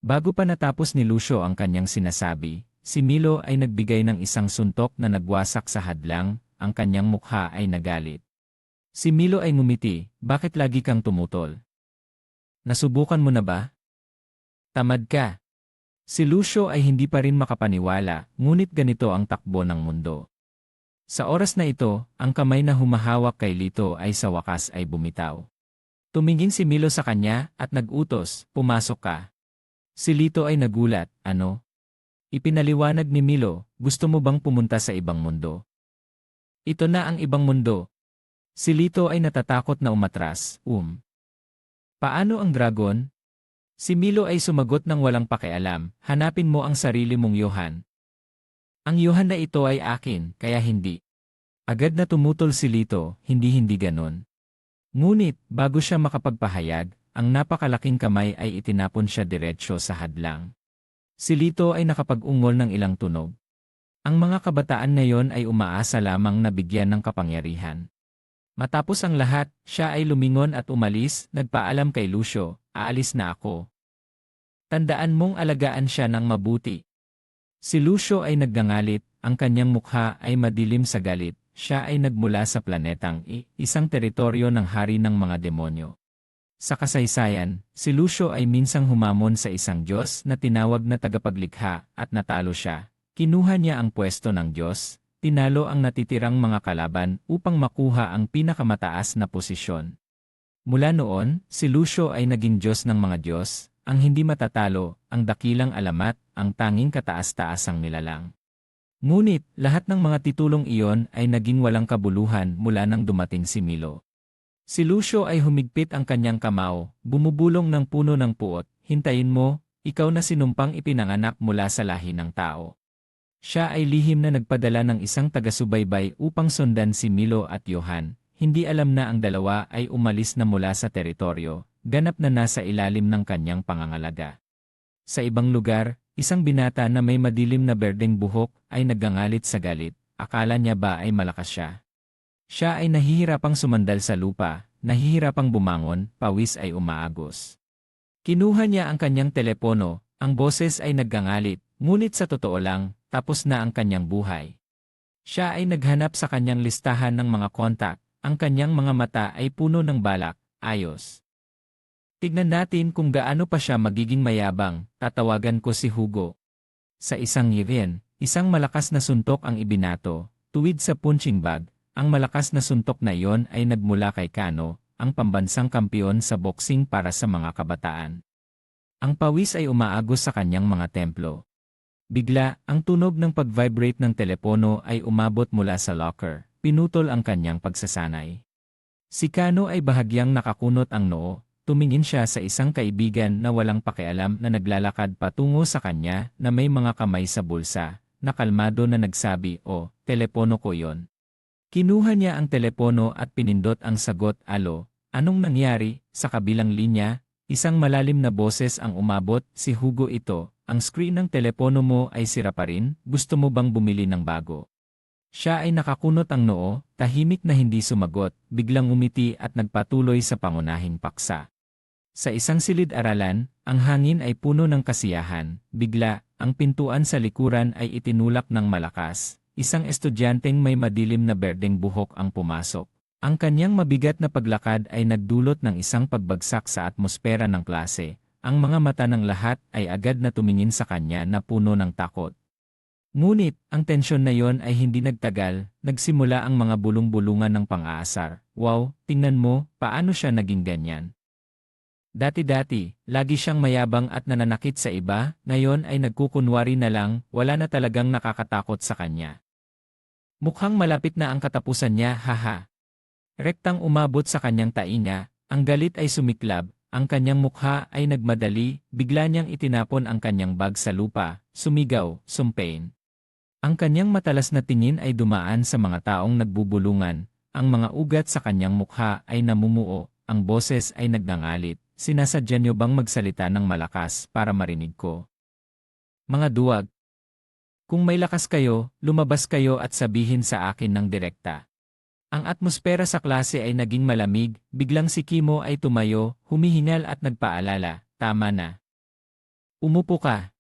Bago pa natapos ni Lucio ang kanyang sinasabi, si Milo ay nagbigay ng isang suntok na nagwasak sa hadlang, ang kanyang mukha ay nagalit. Si Milo ay ngumiti, bakit lagi kang tumutol? Nasubukan mo na ba? Tamad ka. Si Lucio ay hindi pa rin makapaniwala, ngunit ganito ang takbo ng mundo. Sa oras na ito, ang kamay na humahawak kay Lito ay sa wakas ay bumitaw. Tumingin si Milo sa kanya at nag-utos, pumasok ka. Si Lito ay nagulat, ano? Ipinaliwanag ni Milo, gusto mo bang pumunta sa ibang mundo? Ito na ang ibang mundo. Si Lito ay natatakot na umatras, Paano ang dragon? Si Milo ay sumagot ng walang pakialam, hanapin mo ang sarili mong Johan. Ang Johan na ito ay akin, kaya hindi. Agad na tumutol si Lito, hindi ganon. Ngunit, bago siya makapagpahayag, ang napakalaking kamay ay itinapon siya diretsyo sa hadlang. Si Lito ay nakapag-ungol ng ilang tunog. Ang mga kabataan na yon ay umaasa lamang na bigyan ng kapangyarihan. Matapos ang lahat, siya ay lumingon at umalis, nagpaalam kay Lucio, aalis na ako. Tandaan mong alagaan siya ng mabuti. Si Lucio ay naggangalit, ang kanyang mukha ay madilim sa galit, siya ay nagmula sa planetang isang teritoryo ng hari ng mga demonyo. Sa kasaysayan, si Lucio ay minsang humamon sa isang Diyos na tinawag na tagapaglikha at natalo siya. Kinuha niya ang pwesto ng Diyos, tinalo ang natitirang mga kalaban upang makuha ang pinakamataas na posisyon. Mula noon, si Lucio ay naging Diyos ng mga Diyos, ang hindi matatalo, ang dakilang alamat, ang tanging kataas-taasang nilalang. Ngunit, lahat ng mga titulong iyon ay naging walang kabuluhan mula nang dumating si Milo. Si Lucio ay humigpit ang kanyang kamao, bumubulong ng puno ng puot, "Hintayin mo, ikaw na sinumpang ipinanganak mula sa lahi ng tao." Siya ay lihim na nagpadala ng isang taga-subaybay upang sundan si Milo at Johan. Hindi alam na ang dalawa ay umalis na mula sa teritoryo, ganap na nasa ilalim ng kanyang pangangalaga. Sa ibang lugar, isang binata na may madilim na berdeng buhok ay naggangalit sa galit. Akala niya ba ay malakas siya? Siya ay nahihirapang sumandal sa lupa, nahihirapang bumangon, pawis ay umaagos. Kinuha niya ang kanyang telepono, ang boses ay naggangalit, ngunit sa totoo lang, tapos na ang kanyang buhay. Siya ay naghanap sa kanyang listahan ng mga kontak, ang kanyang mga mata ay puno ng balak, ayos. Tignan natin kung gaano pa siya magiging mayabang, tatawagan ko si Hugo. Sa isang ngipin, isang malakas na suntok ang ibinato, tuwid sa punching bag. Ang malakas na suntok na iyon ay nagmula kay Kano, ang pambansang kampiyon sa boxing para sa mga kabataan. Ang pawis ay umaagos sa kanyang mga templo. Bigla, ang tunog ng pag-vibrate ng telepono ay umabot mula sa locker, pinutol ang kanyang pagsasanay. Si Kano ay bahagyang nakakunot ang noo. Tumingin siya sa isang kaibigan na walang pakialam na naglalakad patungo sa kanya na may mga kamay sa bulsa, na kalmado na nagsabi, "Oh, telepono ko yon." Kinuha niya ang telepono at pinindot ang sagot, "Alo, anong nangyari?" Sa kabilang linya, isang malalim na boses ang umabot, "Si Hugo ito, ang screen ng telepono mo ay sira pa rin, gusto mo bang bumili ng bago?" Siya ay nakakunot ang noo, tahimik na hindi sumagot, biglang umiti at nagpatuloy sa pangunahing paksa. Sa isang silid-aralan, ang hangin ay puno ng kasiyahan. Bigla, ang pintuan sa likuran ay itinulak ng malakas. Isang estudyanteng may madilim na berdeng buhok ang pumasok. Ang kanyang mabigat na paglakad ay nagdulot ng isang pagbagsak sa atmosfera ng klase. Ang mga mata ng lahat ay agad na tumingin sa kanya na puno ng takot. Ngunit, ang tensyon na yon ay hindi nagtagal, nagsimula ang mga bulong-bulungan ng pang-aasar. "Wow, tingnan mo, paano siya naging ganyan? Dati-dati, lagi siyang mayabang at nananakit sa iba, ngayon ay nagkukunwari na lang, wala na talagang nakakatakot sa kanya. Mukhang malapit na ang katapusan niya, haha." Rektang umabot sa kanyang tainga, ang galit ay sumiklab, ang kanyang mukha ay nagmadali, bigla niyang itinapon ang kanyang bag sa lupa, sumigaw, "Sumpain!" Ang kanyang matalas na tingin ay dumaan sa mga taong nagbubulungan, ang mga ugat sa kanyang mukha ay namumuo, ang boses ay nagngangalit. "Sinasadya niyo bang magsalita ng malakas para marinig ko? Mga duwag, kung may lakas kayo, lumabas kayo at sabihin sa akin ng direkta." Ang atmosfera sa klase ay naging malamig, biglang si Kimo ay tumayo, humihingal at nagpaalala, "Tama na. Umupo ka.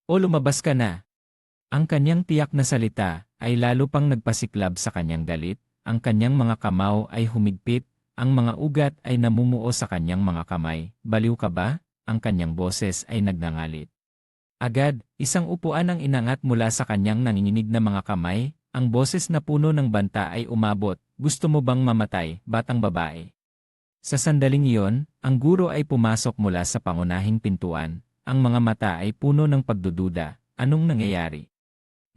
O lumabas ka na." Ang kanyang tiyak na salita ay lalo pang nagpasiklab sa kanyang galit, ang kanyang mga kamao ay humigpit, ang mga ugat ay namumuo sa kanyang mga kamay. "Baliw ka ba?" Ang kanyang boses ay nagngangalit. Agad, isang upuan ang inangat mula sa kanyang nanginginig na mga kamay, ang boses na puno ng banta ay umabot, "Gusto mo bang mamatay, batang babae?" Sa sandaling iyon, ang guro ay pumasok mula sa pangunahing pintuan, ang mga mata ay puno ng pagdududa, anong nangyayari?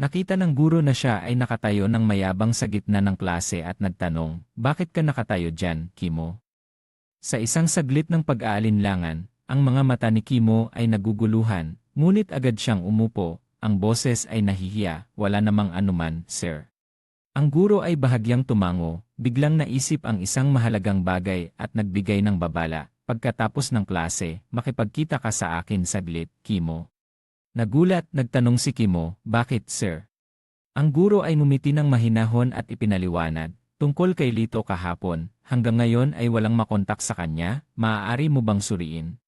Nakita ng guro na siya ay nakatayo ng mayabang sa gitna ng klase at nagtanong, "Bakit ka nakatayo dyan, Kimo?" Sa isang saglit ng pag-aalinlangan, ang mga mata ni Kimo ay naguguluhan, ngunit agad siyang umupo, ang boses ay nahihiya, "Wala namang anuman, sir." Ang guro ay bahagyang tumango, biglang naisip ang isang mahalagang bagay at nagbigay ng babala, "Pagkatapos ng klase, makipagkita ka sa akin saglit, Kimo." Nagulat, nagtanong si Kimo, "Bakit, sir?" Ang guro ay ngumiti ng mahinahon at ipinaliwanag, "Tungkol kay Lito kahapon, hanggang ngayon ay walang makontak sa kanya, maaari mo bang suriin?"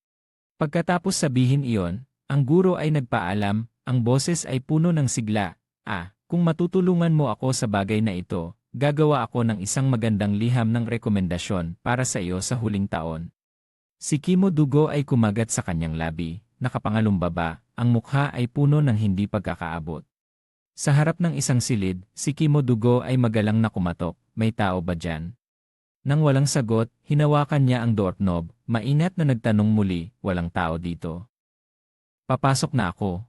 Pagkatapos sabihin iyon, ang guro ay nagpaalam, ang boses ay puno ng sigla, Kung matutulungan mo ako sa bagay na ito, gagawa ako ng isang magandang liham ng rekomendasyon para sa iyo sa huling taon." Si Kimo dugo ay kumagat sa kanyang labi, nakapangalumbaba, ang mukha ay puno ng hindi pagkakaabot. Sa harap ng isang silid, si Kimo dugo ay magalang na kumatok, "May tao ba dyan?" Nang walang sagot, hinawakan niya ang doorknob, mainat na nagtanong muli, "Walang tao dito. Papasok na ako."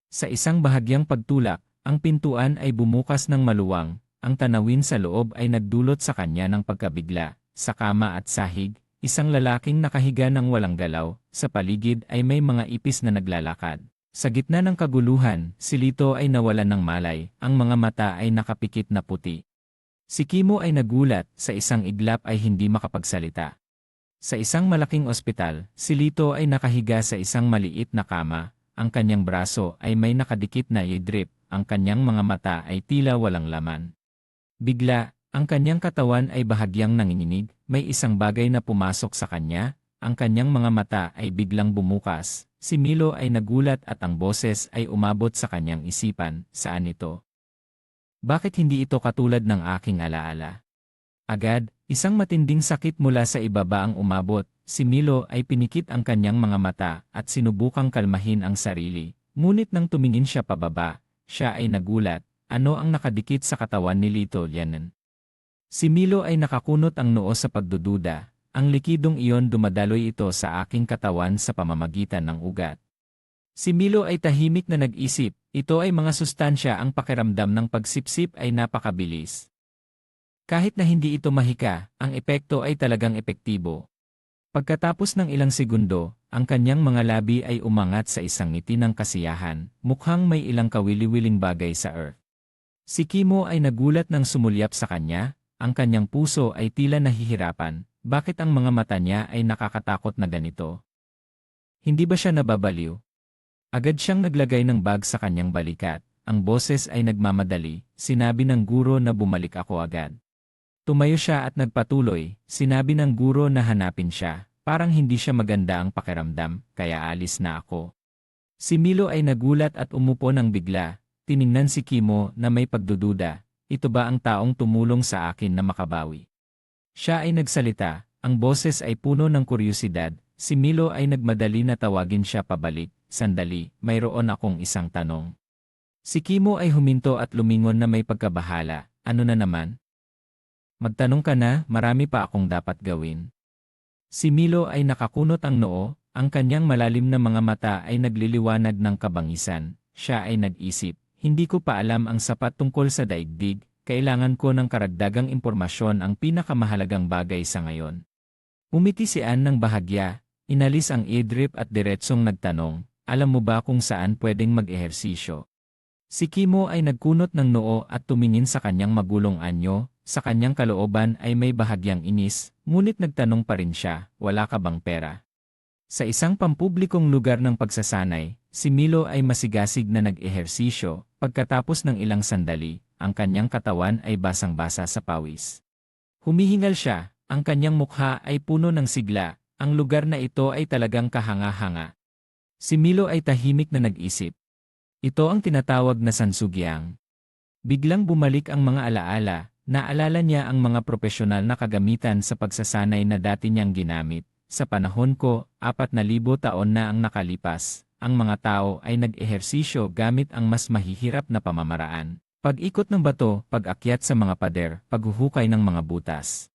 Sa isang bahagyang pagtulak, Ang pintuan ay bumukas ng maluwang, ang tanawin sa loob ay nagdulot sa kanya ng pagkabigla. Sa kama at sahig, isang lalaking nakahiga ng walang galaw, sa paligid ay may mga ipis na naglalakad. Sa gitna ng kaguluhan, si Lito ay nawalan ng malay, ang mga mata ay nakapikit na puti. Si Kimo ay nagulat, sa isang iglap ay hindi makapagsalita. Sa isang malaking ospital, si Lito ay nakahiga sa isang maliit na kama, ang kanyang braso ay may nakadikit na drip, ang kanyang mga mata ay tila walang laman. Bigla, ang kanyang katawan ay bahagyang nanginginig, may isang bagay na pumasok sa kanya, ang kanyang mga mata ay biglang bumukas. Si Milo ay nagulat at ang boses ay umabot sa kanyang isipan, saan ito? Bakit hindi ito katulad ng aking alaala? Agad, isang matinding sakit mula sa ibaba ang umabot. Si Milo ay pinikit ang kanyang mga mata at sinubukang kalmahin ang sarili. Ngunit nang tumingin siya pababa, siya ay nagulat. Ano ang nakadikit sa katawan ni Lito Lianen? Si Milo ay nakakunot ang noo sa pagdududa. Ang likidong iyon dumadaloy ito sa aking katawan sa pamamagitan ng ugat. Si Milo ay tahimik na nag-isip. Ito ay mga sustansya, ang pakiramdam ng pagsipsip ay napakabilis. Kahit na hindi ito mahika, ang epekto ay talagang epektibo. Pagkatapos ng ilang segundo, ang kanyang mga labi ay umangat sa isang ngiti ng kasiyahan, mukhang may ilang kawili-wiling bagay sa earth. Si Kimo ay nagulat nang sumulyap sa kanya, ang kanyang puso ay tila nahihirapan. Bakit ang mga mata niya ay nakakatakot na ganito? Hindi ba siya nababaliw? Agad siyang naglagay ng bag sa kanyang balikat. Ang boses ay nagmamadali, sinabi ng guro na bumalik ako agad. Tumayo siya at nagpatuloy, sinabi ng guro na hanapin siya, parang hindi siya maganda ang pakiramdam, kaya alis na ako. Si Milo ay nagulat at umupo ng bigla, tiningnan si Kimo na may pagdududa, ito ba ang taong tumulong sa akin na makabawi? Siya ay nagsalita, ang boses ay puno ng kuryosidad, si Milo ay nagmadali na tawagin siya pabalik, sandali, mayroon akong isang tanong. Si Kimo ay huminto at lumingon na may pagkabahala, ano na naman? Magtanong ka na, marami pa akong dapat gawin. Si Milo ay nakakunot ang noo, ang kanyang malalim na mga mata ay nagliliwanag ng kabangisan, siya ay nag-isip, hindi ko pa alam ang sapat tungkol sa daigdig. Kailangan ko ng karagdagang impormasyon, ang pinakamahalagang bagay sa ngayon. Umiti si Ann ng bahagya, inalis ang e-drip at diretsong nagtanong, alam mo ba kung saan pwedeng mag-ehersisyo? Si Kimo ay nagkunot ng noo at tumingin sa kanyang magulong anyo, sa kanyang kalooban ay may bahagyang inis, ngunit nagtanong pa rin siya, wala ka bang pera? Sa isang pampublikong lugar ng pagsasanay, si Milo ay masigasig na nag-ehersisyo, pagkatapos ng ilang sandali, ang kanyang katawan ay basang-basa sa pawis. Humihingal siya, ang kanyang mukha ay puno ng sigla, ang lugar na ito ay talagang kahanga-hanga. Si Milo ay tahimik na nag-isip. Ito ang tinatawag na sansugyang. Biglang bumalik ang mga alaala, naalala niya ang mga profesional na kagamitan sa pagsasanay na dati niyang ginamit. Sa panahon ko, 4,000 taon na ang nakalipas, ang mga tao ay nag-ehersisyo gamit ang mas mahihirap na pamamaraan. Pag-ikot ng bato, pag-akyat sa mga pader, paghuhukay ng mga butas.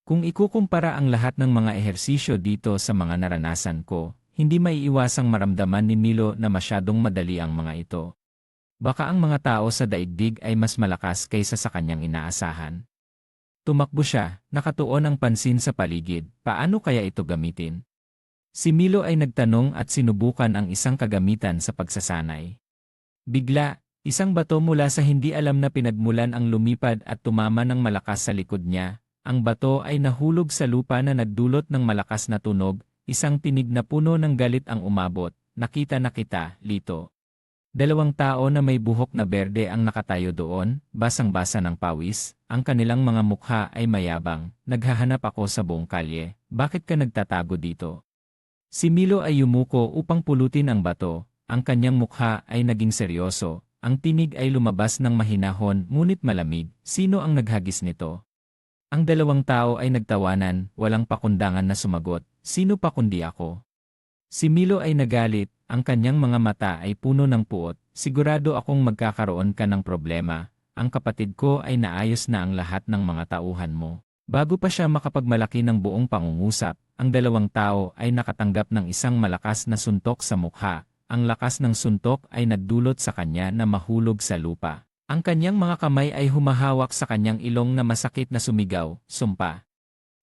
Kung ikukumpara ang lahat ng mga ehersisyo dito sa mga naranasan ko, hindi maiiwasang maramdaman ni Milo na masyadong madali ang mga ito. Baka ang mga tao sa daigdig ay mas malakas kaysa sa kanyang inaasahan. Tumakbo siya, nakatuon ang pansin sa paligid, paano kaya ito gamitin? Si Milo ay nagtanong at sinubukan ang isang kagamitan sa pagsasanay. Bigla, isang bato mula sa hindi alam na pinagmulan ang lumipad at tumama ng malakas sa likod niya. Ang bato ay nahulog sa lupa na nagdulot ng malakas na tunog, isang tinig na puno ng galit ang umabot. Nakita na kita, Lito. 2 tao na may buhok na berde ang nakatayo doon, basang-basa ng pawis, ang kanilang mga mukha ay mayabang. Naghahanap ako sa buong kalye, bakit ka nagtatago dito? Si Milo ay yumuko upang pulutin ang bato, ang kanyang mukha ay naging seryoso. Ang tinig ay lumabas ng mahinahon ngunit malamig, sino ang naghagis nito? Ang 2 tao ay nagtawanan, walang pakundangan na sumagot, sino pa kundi ako? Si Milo ay nagalit, ang kanyang mga mata ay puno ng puot, sigurado akong magkakaroon ka ng problema, ang kapatid ko ay naayos na ang lahat ng mga tauhan mo. Bago pa siya makapagmalaki ng buong pangungusap, ang 2 tao ay nakatanggap ng isang malakas na suntok sa mukha. ang lakas ng suntok ay nagdulot sa kanya na mahulog sa lupa. Ang kanyang mga kamay ay humahawak sa kanyang ilong na masakit na sumigaw, "Sumpa!"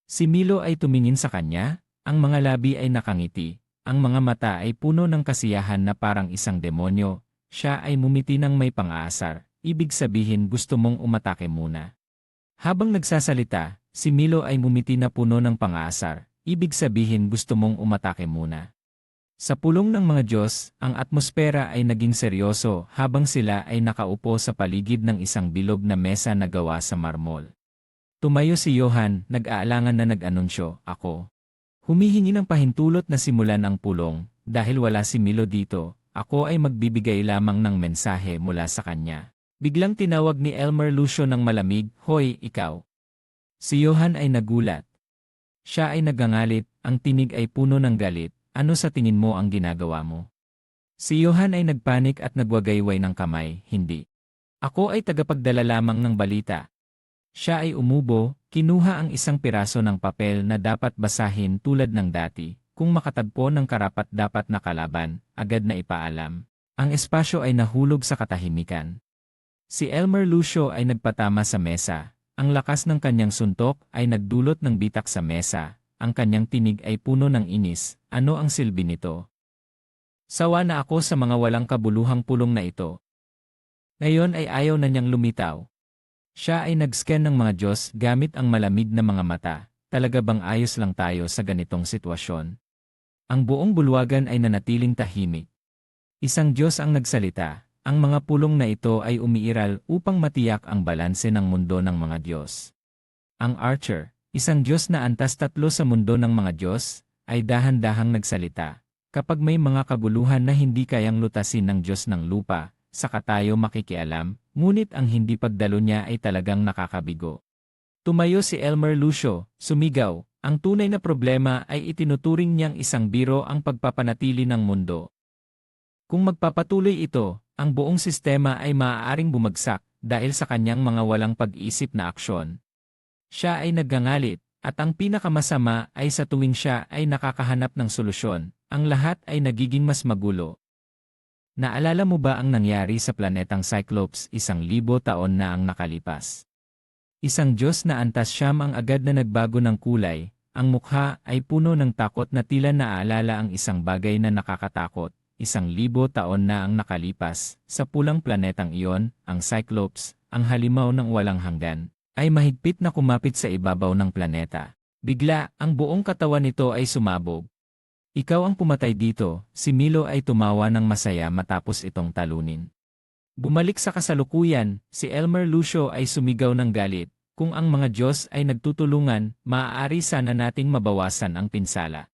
Si Milo ay tumingin sa kanya, ang mga labi ay nakangiti, ang mga mata ay puno ng kasiyahan na parang isang demonyo. Siya ay mumiti ng may pang-aasar, ibig sabihin gusto mong umatake muna. Habang nagsasalita, si Milo ay mumiti na puno ng pang-aasar, ibig sabihin gusto mong umatake muna. Sa pulong ng mga Diyos, ang atmosfera ay naging seryoso habang sila ay nakaupo sa paligid ng isang bilog na mesa na gawa sa marmol. Tumayo si Johan, nag-aalangan na nag-anunsyo, "Ako. Humihingi ng pahintulot na simulan ang pulong, dahil wala si Milo dito, ako ay magbibigay lamang ng mensahe mula sa kanya." Biglang tinawag ni Elmer Lucio ng malamig, "Hoy, ikaw." Si Johan ay nagulat. Siya ay nagangalit, ang tinig ay puno ng galit. "Ano sa tingin mo ang ginagawa mo?" Si Johan ay nagpanik at nagwagayway ng kamay, "Hindi. Ako ay tagapagdala lamang ng balita." Siya ay umubo, kinuha ang isang piraso ng papel na dapat basahin tulad ng dati. Kung makatagpo ng karapat-dapat na kalaban, agad na ipaalam. Ang espasyo ay nahulog sa katahimikan. Si Elmer Lucio ay nagpatama sa mesa. Ang lakas ng kanyang suntok ay nagdulot ng bitak sa mesa. Ang kanyang tinig ay puno ng inis. Ano ang silbi nito? Sawa na ako sa mga walang kabuluhang pulong na ito. Ngayon ay ayaw na niyang lumitaw. Siya ay nag-scan ng mga Diyos gamit ang malamig na mga mata. Talaga bang ayos lang tayo sa ganitong sitwasyon? Ang buong bulwagan ay nanatiling tahimik. Isang Diyos ang nagsalita. Ang mga pulong na ito ay umiiral upang matiyak ang balanse ng mundo ng mga Diyos. Ang Archer, isang Diyos na antas tatlo sa mundo ng mga Diyos, ay dahan-dahang nagsalita. Kapag may mga kaguluhan na hindi kayang lutasin ng Diyos ng lupa, saka tayo makikialam, ngunit ang hindi pagdalo niya ay talagang nakakabigo. Tumayo si Elmer Lucio, sumigaw, ang tunay na problema ay itinuturing niyang isang biro ang pagpapanatili ng mundo. Kung magpapatuloy ito, ang buong sistema ay maaaring bumagsak dahil sa kanyang mga walang pag-isip na aksyon. Siya ay naggangalit, at ang pinakamasama ay sa tuwing siya ay nakakahanap ng solusyon, ang lahat ay nagiging mas magulo. Naalala mo ba ang nangyari sa planetang Cyclops 1,000 taon na ang nakalipas? Isang Diyos na antas siyam ang agad na nagbago ng kulay, ang mukha ay puno ng takot na tila naaalala ang isang bagay na nakakatakot. 1,000 taon na ang nakalipas, sa pulang planetang iyon, ang Cyclops, ang halimaw ng walang hanggan, ay mahigpit na kumapit sa ibabaw ng planeta. Bigla, ang buong katawan nito ay sumabog. "Ikaw ang pumatay dito," si Milo ay tumawa ng masaya matapos itong talunin. Bumalik sa kasalukuyan, si Elmer Lucio ay sumigaw ng galit. "Kung ang mga Diyos ay nagtutulungan, maaari sana nating mabawasan ang pinsala."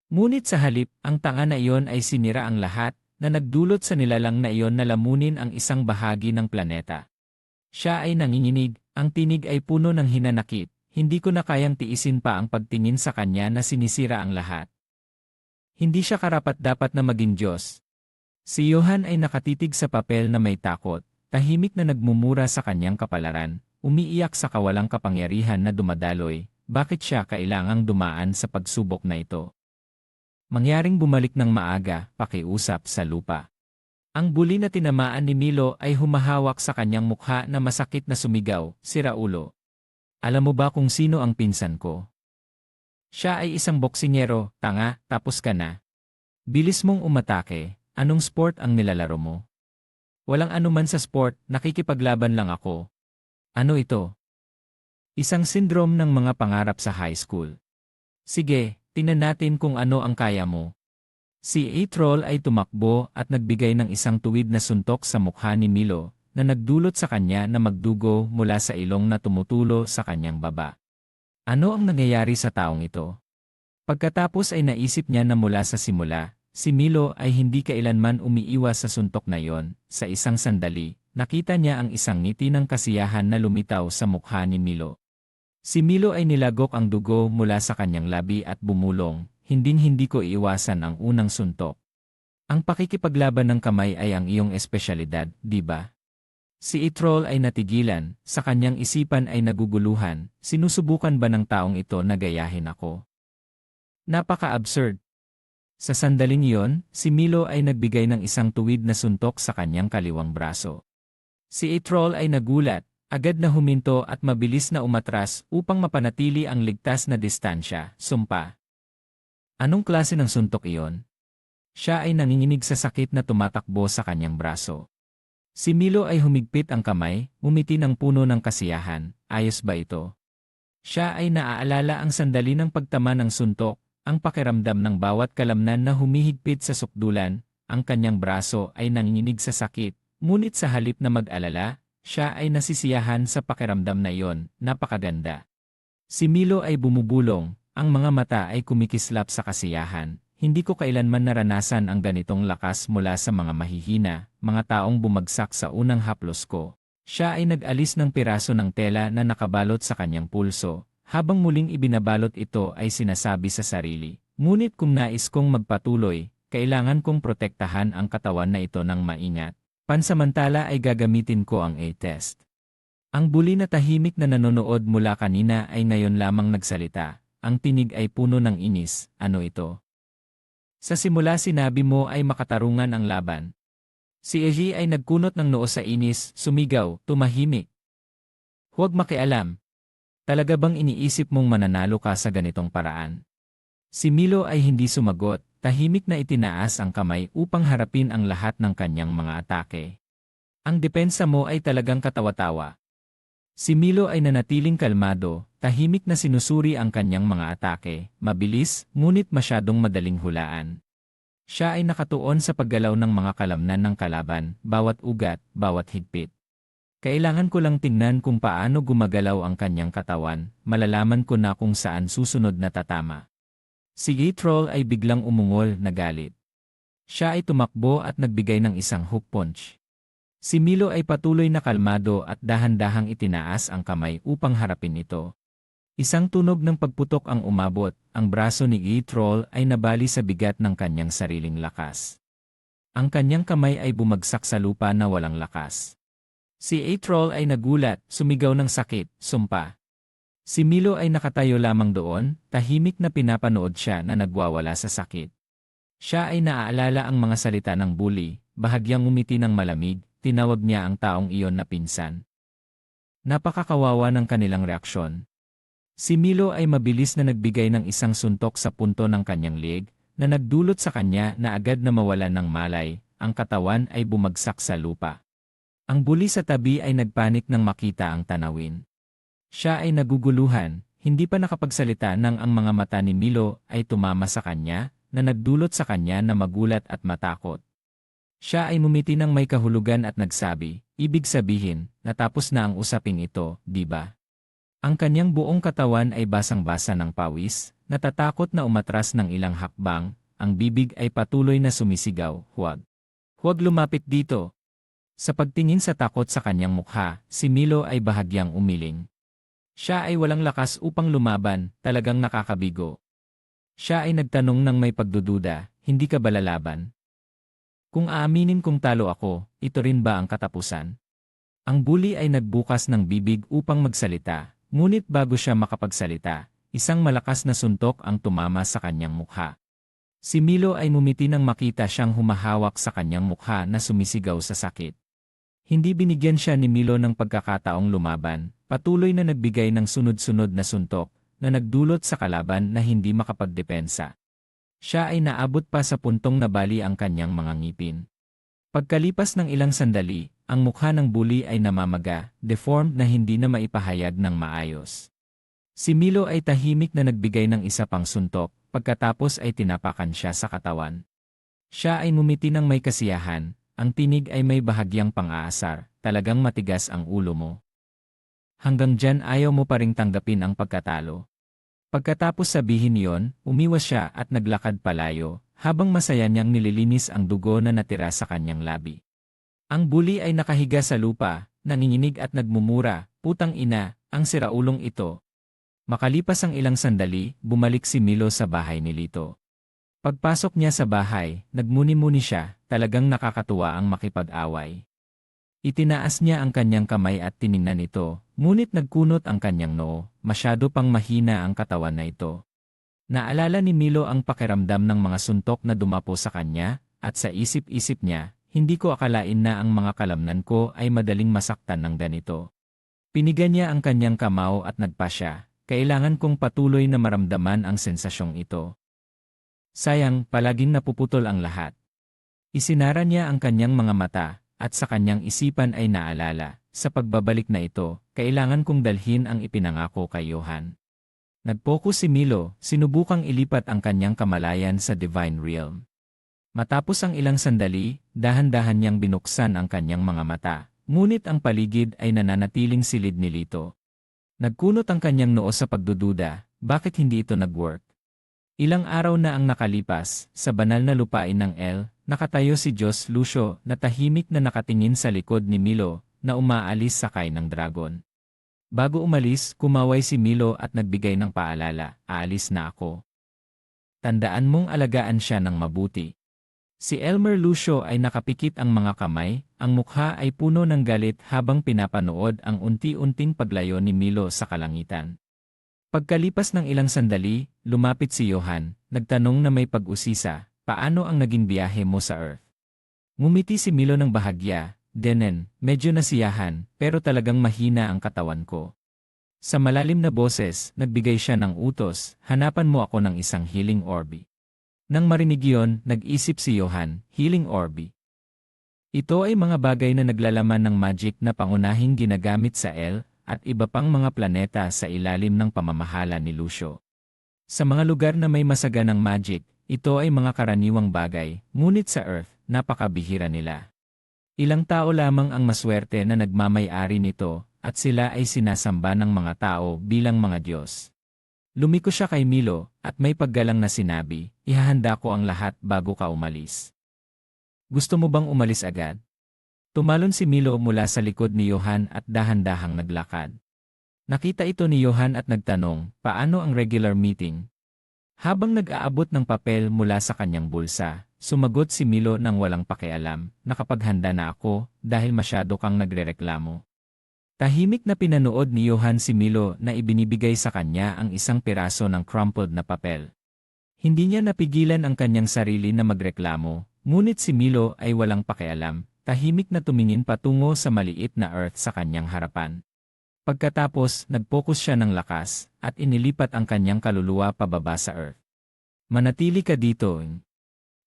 Ngunit sa halip, ang tanga na iyon ay sinira ang lahat, na nagdulot sa nilalang na iyon na lamunin ang isang bahagi ng planeta. Siya ay nanginginig, ang tinig ay puno ng hinanakit, hindi ko na kayang tiisin pa ang pagtingin sa kanya na sinisira ang lahat. Hindi siya karapat-dapat na maging Diyos. Si Johan ay nakatitig sa papel na may takot, tahimik na nagmumura sa kanyang kapalaran, umiiyak sa kawalang kapangyarihan na dumadaloy. Bakit siya kailangang dumaan sa pagsubok na ito? Mangyaring bumalik ng maaga, pakiusap sa lupa. Ang buli na tinamaan ni Milo ay humahawak sa kanyang mukha na masakit na sumigaw, "Sira ulo. Alam mo ba kung sino ang pinsan ko? Siya ay isang boksingero, tanga, tapos ka na. Bilis mong umatake, anong sport ang nilalaro mo?" "Walang anuman sa sport, nakikipaglaban lang ako." "Ano ito?" "Isang syndrome ng mga pangarap sa high school." "Sige, tingnan natin kung ano ang kaya mo." Si A-Troll ay tumakbo at nagbigay ng isang tuwid na suntok sa mukha ni Milo, na nagdulot sa kanya na magdugo mula sa ilong na tumutulo sa kanyang baba. Ano ang nangyayari sa taong ito? Pagkatapos ay naisip niya na mula sa simula, si Milo ay hindi kailanman umiiwas sa suntok na yon. Sa isang sandali, nakita niya ang isang ngiti ng kasiyahan na lumitaw sa mukha ni Milo. Si Milo ay nilagok ang dugo mula sa kanyang labi at bumulong, "Hinding-hindi ko iiwasan ang unang suntok." Ang pakikipaglaban ng kamay ay ang iyong espesyalidad, di ba? Si A-Troll ay natigilan, sa kanyang isipan ay naguguluhan, sinusubukan ba ng taong ito na gayahin ako? Napaka-absurd. Sa sandaling iyon, si Milo ay nagbigay ng isang tuwid na suntok sa kanyang kaliwang braso. Si Atrol ay nagulat, agad na huminto at mabilis na umatras upang mapanatili ang ligtas na distansya. Sumpa. Anong klase ng suntok iyon? Siya ay nanginginig sa sakit na tumatakbo sa kanyang braso. Si Milo ay humigpit ang kamay, umiti ng puno ng kasiyahan. Ayos ba ito? Siya ay naaalala ang sandali ng pagtama ng suntok, ang pakiramdam ng bawat kalamnan na humihigpit sa sukdulan, ang kanyang braso ay nanginginig sa sakit, ngunit sa halip na mag-alala, siya ay nasisiyahan sa pakiramdam na iyon. Napakaganda. Si Milo ay bumubulong, ang mga mata ay kumikislap sa kasiyahan. Hindi ko kailanman naranasan ang ganitong lakas mula sa mga mahihina, mga taong bumagsak sa unang haplos ko. Siya ay nag-alis ng piraso ng tela na nakabalot sa kanyang pulso. Habang muling ibinabalot ito ay sinasabi sa sarili, ngunit kung nais kong magpatuloy, kailangan kong protektahan ang katawan na ito ng maingat. Pansamantala ay gagamitin ko ang A-test. Ang buli na tahimik na nanonood mula kanina ay ngayon lamang nagsalita. Ang tinig ay puno ng inis. Ano ito? Sa simula sinabi mo ay makatarungan ang laban. Si Eji ay nagkunot ng noo sa inis, sumigaw, tumahimik. Huwag makialam. Talaga bang iniisip mong mananalo ka sa ganitong paraan? Si Milo ay hindi sumagot, tahimik na itinaas ang kamay upang harapin ang lahat ng kanyang mga atake. Ang depensa mo ay talagang katawa-tawa. Si Milo ay nanatiling kalmado, tahimik na sinusuri ang kanyang mga atake, mabilis, ngunit masyadong madaling hulaan. Siya ay nakatuon sa paggalaw ng mga kalamnan ng kalaban, bawat ugat, bawat higpit. Kailangan ko lang tingnan kung paano gumagalaw ang kanyang katawan, malalaman ko na kung saan susunod na tatama. Si Atrol ay biglang umungol na galit. Siya ay tumakbo at nagbigay ng isang hook punch. Si Milo ay patuloy na kalmado at dahan-dahang itinaas ang kamay upang harapin ito. Isang tunog ng pagputok ang umabot, ang braso ni Atrol ay nabali sa bigat ng kanyang sariling lakas. Ang kanyang kamay ay bumagsak sa lupa na walang lakas. Si Atrol ay nagulat, sumigaw ng sakit, sumpa. Si Milo ay nakatayo lamang doon, tahimik na pinapanood siya na nagwawala sa sakit. Siya ay naaalala ang mga salita ng bully, bahagyang umiti ng malamig, tinawag niya ang taong iyon na pinsan. Napakakawawa ng kanilang reaksyon. Si Milo ay mabilis na nagbigay ng isang suntok sa punto ng kanyang leeg, na nagdulot sa kanya na agad na mawalan ng malay, ang katawan ay bumagsak sa lupa. Ang bully sa tabi ay nagpanik nang makita ang tanawin. Siya ay naguguluhan, hindi pa nakapagsalita nang ang mga mata ni Milo ay tumama sa kanya, na nagdulot sa kanya na magulat at matakot. Siya ay ngumiti ng may kahulugan at nagsabi, ibig sabihin, natapos na ang usaping ito, di ba? Ang kanyang buong katawan ay basang-basa ng pawis, natatakot na umatras ng ilang hakbang, ang bibig ay patuloy na sumisigaw, huwag. Huwag lumapit dito. Sa pagtingin sa takot sa kanyang mukha, si Milo ay bahagyang umiling. Siya ay walang lakas upang lumaban, talagang nakakabigo. Siya ay nagtanong ng may pagdududa, hindi ka ba lalaban? Kung aaminin kong talo ako, ito rin ba ang katapusan? Ang bully ay nagbukas ng bibig upang magsalita, ngunit bago siya makapagsalita, isang malakas na suntok ang tumama sa kanyang mukha. Si Milo ay mumiti nang makita siyang humahawak sa kanyang mukha na sumisigaw sa sakit. Hindi binigyan siya ni Milo ng pagkakataong lumaban, patuloy na nagbigay ng sunod-sunod na suntok, na nagdulot sa kalaban na hindi makapagdepensa. Siya ay naabot pa sa puntong nabali ang kanyang mga ngipin. Pagkalipas ng ilang sandali, ang mukha ng bully ay namamaga, deformed na hindi na maipahayag ng maayos. Si Milo ay tahimik na nagbigay ng isa pang suntok, pagkatapos ay tinapakan siya sa katawan. Siya ay ngumiti ng may kasiyahan, ang tinig ay may bahagyang pang-aasar, talagang matigas ang ulo mo. Hanggang dyan ayaw mo pa ring tanggapin ang pagkatalo. Pagkatapos sabihin yon, umiwas siya at naglakad palayo, habang masaya niyang nililinis ang dugo na natira sa kanyang labi. Ang bully ay nakahiga sa lupa, nanginginig at nagmumura, putang ina, ang siraulong ito. Makalipas ang ilang sandali, bumalik si Milo sa bahay ni Lito. Pagpasok niya sa bahay, nagmuni-muni siya, talagang nakakatuwa ang makipag-away. Itinaas niya ang kanyang kamay at tiningnan ito, ngunit nagkunot ang kanyang noo, masyado pang mahina ang katawan na ito. Naalala ni Milo ang pakiramdam ng mga suntok na dumapo sa kanya, at sa isip-isip niya, hindi ko akalain na ang mga kalamnan ko ay madaling masaktan ng ganito. Piniga niya ang kanyang kamao at nagpasya, kailangan kong patuloy na maramdaman ang sensasyong ito. Sayang, palaging napuputol ang lahat. Isinara niya ang kanyang mga mata, at sa kanyang isipan ay naalala, sa pagbabalik na ito, kailangan kong dalhin ang ipinangako kay Johan. Nag-focus si Milo, sinubukang ilipat ang kanyang kamalayan sa Divine Realm. Matapos ang ilang sandali, dahan-dahan niyang binuksan ang kanyang mga mata, ngunit ang paligid ay nananatiling silid nilito. Nagkunot ang kanyang noo sa pagdududa, bakit hindi ito nag-work? Ilang araw na ang nakalipas, sa banal na lupain ng El, nakatayo si Diyos Lucio na tahimik na nakatingin sa likod ni Milo na umaalis sakay ng dragon. Bago umalis, kumaway si Milo at nagbigay ng paalala, aalis na ako. Tandaan mong alagaan siya ng mabuti. Si Elmer Lucio ay nakapikit ang mga kamay, ang mukha ay puno ng galit habang pinapanood ang unti-unting paglayo ni Milo sa kalangitan. Pagkalipas ng ilang sandali, lumapit si Johan, nagtanong na may pag-usisa, paano ang naging biyahe mo sa Earth? Ngumiti si Milo ng bahagya, Denen, medyo nasiyahan, pero talagang mahina ang katawan ko. Sa malalim na boses, nagbigay siya ng utos, hanapan mo ako ng isang healing orbi. Nang marinig iyon, nag-isip si Johan, healing orbi. Ito ay mga bagay na naglalaman ng magic na pangunahing ginagamit sa El, at iba pang mga planeta sa ilalim ng pamamahala ni Lucio. Sa mga lugar na may masaganang magic, ito ay mga karaniwang bagay, ngunit sa Earth, napakabihira nila. Ilang tao lamang ang maswerte na nagmamay-ari nito, at sila ay sinasamba ng mga tao bilang mga Diyos. Lumiko siya kay Milo, at may paggalang na sinabi, ihahanda ko ang lahat bago ka umalis. Gusto mo bang umalis agad? Tumalon si Milo mula sa likod ni Johan at dahan-dahang naglakad. Nakita ito ni Johan at nagtanong, paano ang regular meeting? Habang nag-aabot ng papel mula sa kanyang bulsa, sumagot si Milo nang walang pakialam, nakapaghanda na ako dahil masyado kang nagrereklamo. Tahimik na pinanood ni Johan si Milo na ibinibigay sa kanya ang isang piraso ng crumpled na papel. Hindi niya napigilan ang kanyang sarili na magreklamo, ngunit si Milo ay walang pakialam, tahimik na tumingin patungo sa maliit na Earth sa kanyang harapan. Pagkatapos, nag-focus siya ng lakas, at inilipat ang kanyang kaluluwa pababa sa Earth. Manatili ka dito.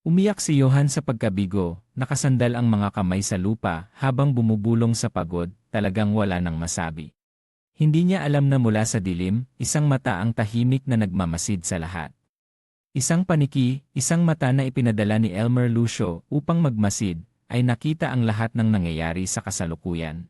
Umiyak si Johan sa pagkabigo, nakasandal ang mga kamay sa lupa habang bumubulong sa pagod, talagang wala nang masabi. Hindi niya alam na mula sa dilim, isang mata ang tahimik na nagmamasid sa lahat. Isang paniki, isang mata na ipinadala ni Elmer Lucio upang magmasid, ay nakita ang lahat ng nangyayari sa kasalukuyan.